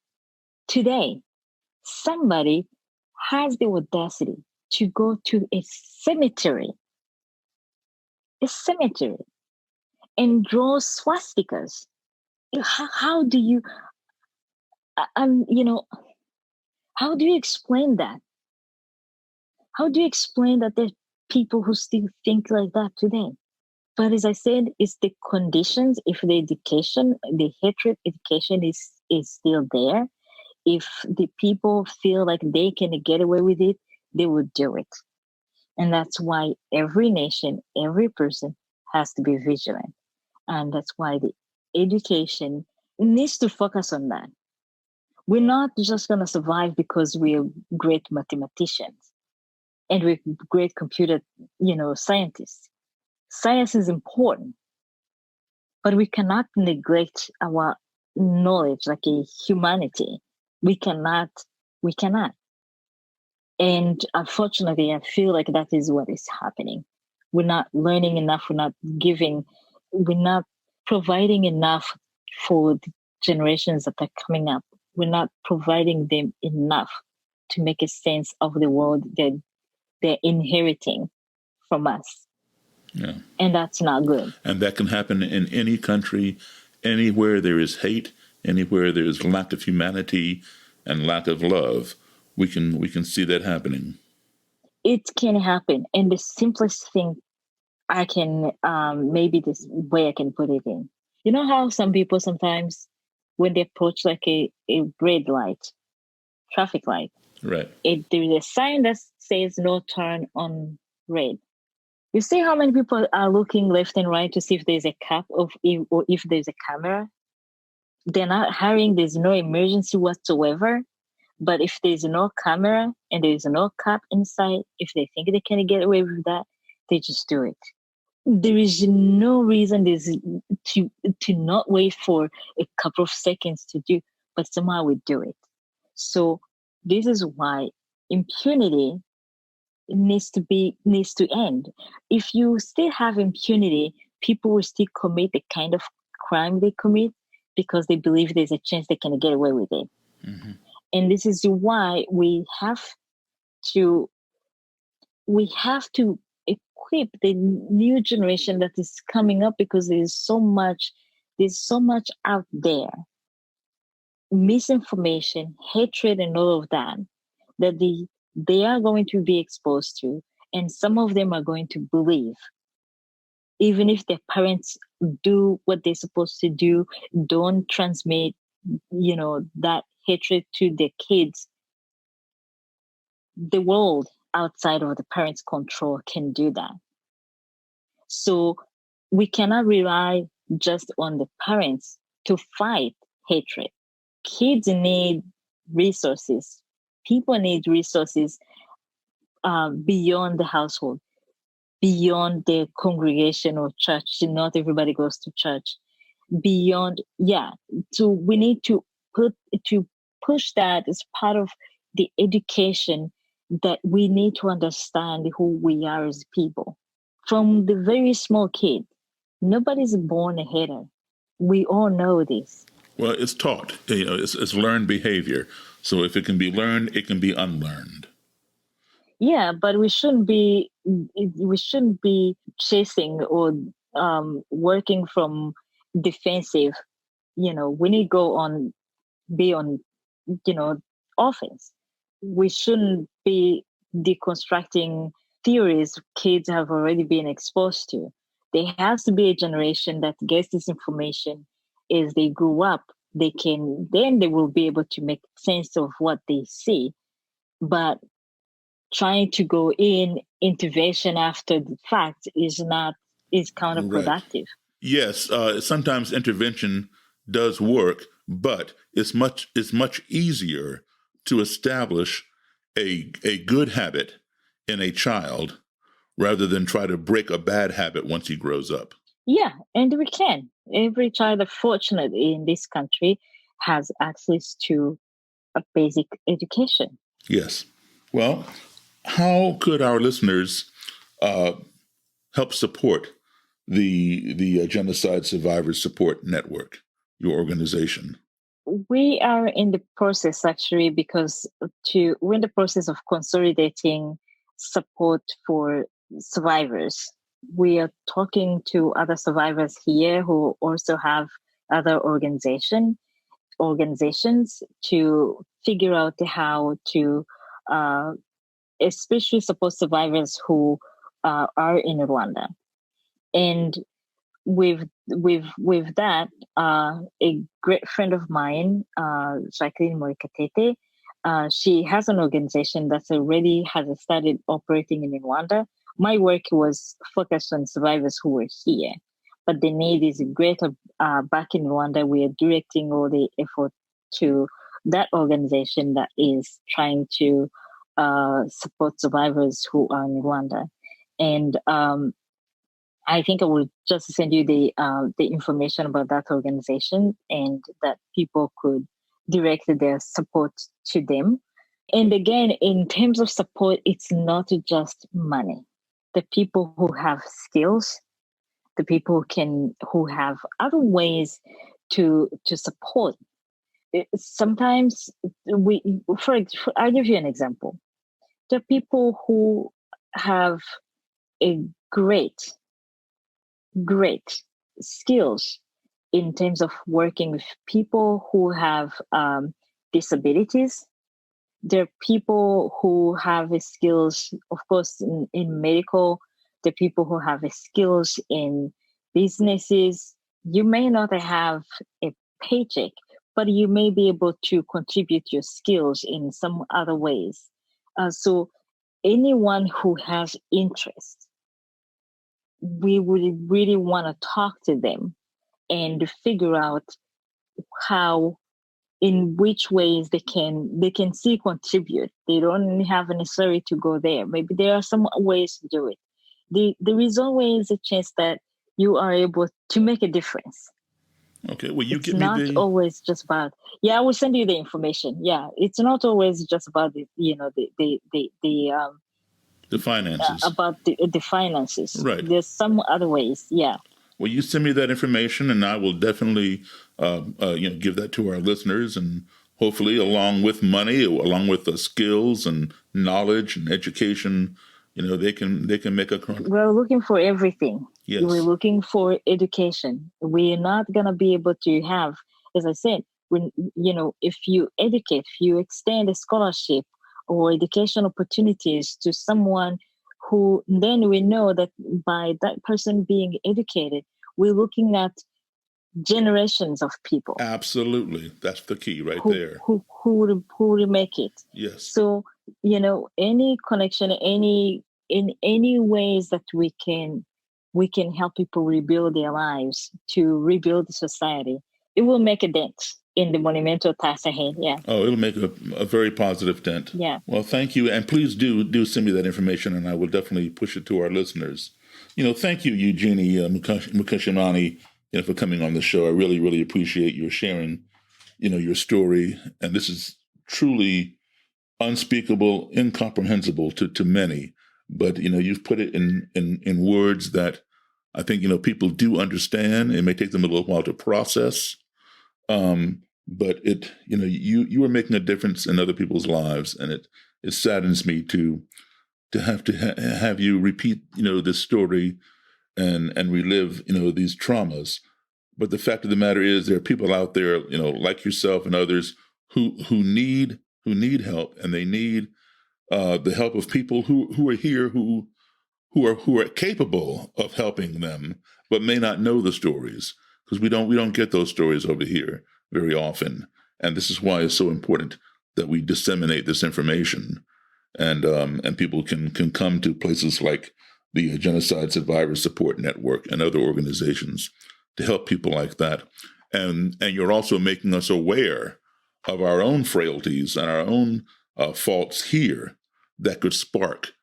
today somebody has the audacity to go to a cemetery and draw swastikas. How do you, how do you explain that? How do you explain that there's people who still think like that today? But as I said, it's the conditions. If the education, the hatred education is still there, if the people feel like they can get away with it, they will do it. And that's why every nation, every person has to be vigilant. And that's why the education needs to focus on that. We're not just going to survive because we're great mathematicians and we're great computer, scientists. Science is important, but we cannot neglect our knowledge, like a humanity. We cannot. And unfortunately, I feel like that is what is happening. We're not learning enough. We're not providing enough for the generations that are coming up. We're not providing them enough to make a sense of the world that they're inheriting from us. Yeah. And that's not good. And that can happen in any country, anywhere there is hate, anywhere there is lack of humanity and lack of love. We can see that happening. It can happen. And the simplest thing I can, maybe this way I can put it in. You know how some people sometimes, when they approach like a red light, traffic light, Right. there's a sign that says no turn on red. You see how many people are looking left and right to see if there's a cap or if there's a camera. They're not hiring. There's no emergency whatsoever. But if there's no camera and there's no cap inside, if they think they can get away with that, they just do it. There is no reason to not wait for a couple of seconds to do, but somehow we do it. So this is why impunity needs to end. If you still have impunity, people will still commit the kind of crime they commit because they believe there's a chance they can get away with it. Mm-hmm. And this is why we have to equip the new generation that is coming up, because there's so much out there, misinformation, hatred, and all of that they are going to be exposed to, and some of them are going to believe, even if their parents do what they're supposed to do, don't transmit, that hatred to their kids. The world outside of the parents' control can do that. So we cannot rely just on the parents to fight hatred. Kids need resources. People need resources beyond the household, beyond the congregation or church. Not everybody goes to church. So we need to push that as part of the education, that we need to understand who we are as people. From the very small kid, nobody's born a hater. We all know this. Well, it's taught. It's learned behavior. So if it can be learned, it can be unlearned. Yeah, but we shouldn't be chasing or working from defensive. We need to be on offense. We shouldn't be deconstructing theories kids have already been exposed to. There has to be a generation that gets this information as they grew up. Then they will be able to make sense of what they see. But trying to go in intervention after the fact is counterproductive. Right. Yes, sometimes intervention does work, but it's much easier to establish a good habit in a child rather than try to break a bad habit once he grows up. Yeah, and we can. Every child, fortunately, in this country has access to a basic education. Yes. Well, how could our listeners help support the Genocide Survivors Support Network, your organization? We are in the process, actually, we're in the process of consolidating support for survivors. We are talking to other survivors here who also have other organizations to figure out how to especially support survivors who are in Rwanda. And with that, a great friend of mine, Jacqueline Moikatete, she has an organization that already has started operating in Rwanda. My work was focused on survivors who were here, but the need is greater back in Rwanda. We are directing all the effort to that organization that is trying to support survivors who are in Rwanda. And I think I will just send you the information about that organization, and that people could direct their support to them. And again, in terms of support, it's not just money. The people who have skills, the people who have other ways to support. Sometimes I'll give you an example. There are people who have a great skills in terms of working with people who have disabilities. There are people who have skills, of course, in medical. There are people who have skills in businesses. You may not have a paycheck, but you may be able to contribute your skills in some other ways. So anyone who has interest we would really want to talk to them and figure out how, in which ways they can still contribute. They don't have necessarily to go there. Maybe there are some ways to do it. There is always a chance that you are able to make a difference. Okay, well, you It's give me not always just about. Yeah, I will send you the information. Yeah, it's not always just about the finances. About the finances. Right. There's some other ways. Yeah. Well, you send me that information, and I will definitely give that to our listeners, and hopefully, along with money, along with the skills and knowledge and education, they can make a. We're looking for everything. Yes. We're looking for education. We're not gonna be able to have, as I said, when if you educate, if you extend a scholarship or education opportunities to someone who, then we know that by that person being educated, we're looking at generations of people. Absolutely. That's the key right there. Who will make it. Yes. So, any connection, in any ways that we can help people rebuild their lives, to rebuild the society, it will make a dent in the monumental task ahead. Yeah. Oh, it'll make a very positive dent. Yeah. Well, thank you. And please do send me that information, and I will definitely push it to our listeners. Thank you, Eugenie Mukeshimana, for coming on the show. I really, really appreciate your sharing, your story. And this is truly unspeakable, incomprehensible to many. But, you've put it in words that I think, people do understand. It may take them a little while to process. But you are making a difference in other people's lives. And it saddens me to have you repeat, this story and relive, these traumas. But the fact of the matter is, there are people out there, like yourself and others who need help, and they need the help of people who are here, who are capable of helping them, but may not know the stories, because we don't get those stories over here very often. And this is why it's so important that we disseminate this information, and people can come to places like the Genocide Survivor Support Network and other organizations to help people like that. And you're also making us aware of our own frailties and our own faults here that could spark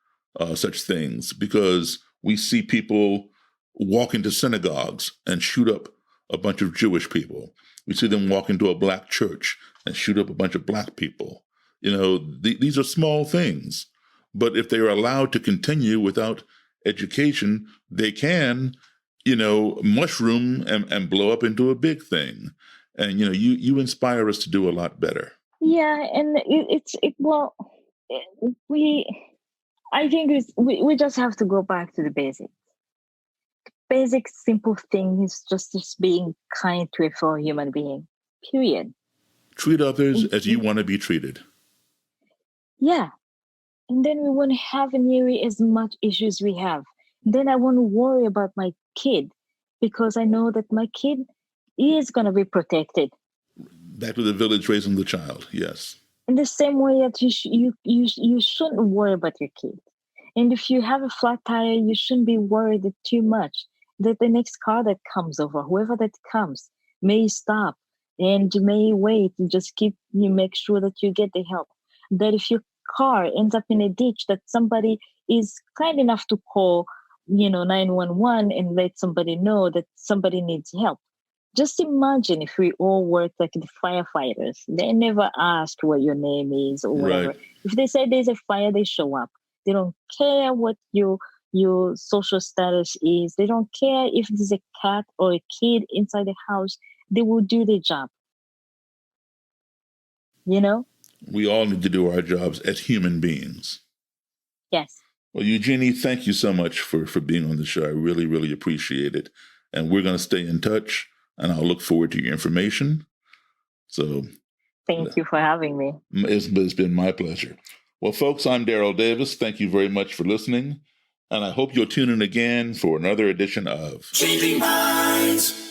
such things, because we see people walk into synagogues and shoot up a bunch of Jewish people. We see them walk into a black church and shoot up a bunch of black people. These are small things, but if they are allowed to continue without education, they can, mushroom and blow up into a big thing. And, you inspire us to do a lot better. Yeah. And I think we just have to go back to the basics. Basic, simple thing is just being kind to a fellow human being, period. Treat others as you want to be treated. Yeah. And then we won't have nearly as much issues we have. Then I won't worry about my kid, because I know that my kid is going to be protected. Back to the village raising the child, yes. In the same way that you shouldn't worry about your kid. And if you have a flat tire, you shouldn't be worried too much that the next car that comes over, whoever that comes, may stop and may wait and just make sure that you get the help. That if your car ends up in a ditch, that somebody is kind enough to call 911 and let somebody know that somebody needs help. Just imagine if we all worked like the firefighters. They never ask what your name is or whatever. Right. If they say there's a fire, they show up. They don't care what your social status is. They don't care if there's a cat or a kid inside the house. They will do their job. We all need to do our jobs as human beings. Yes. Well, Eugenie, thank you so much for being on the show. I really, really appreciate it. And we're going to stay in touch, and I'll look forward to your information. So thank you for having me. It's been my pleasure. Well, folks, I'm Daryl Davis. Thank you very much for listening. And I hope you'll tune in again for another edition of Changing Minds.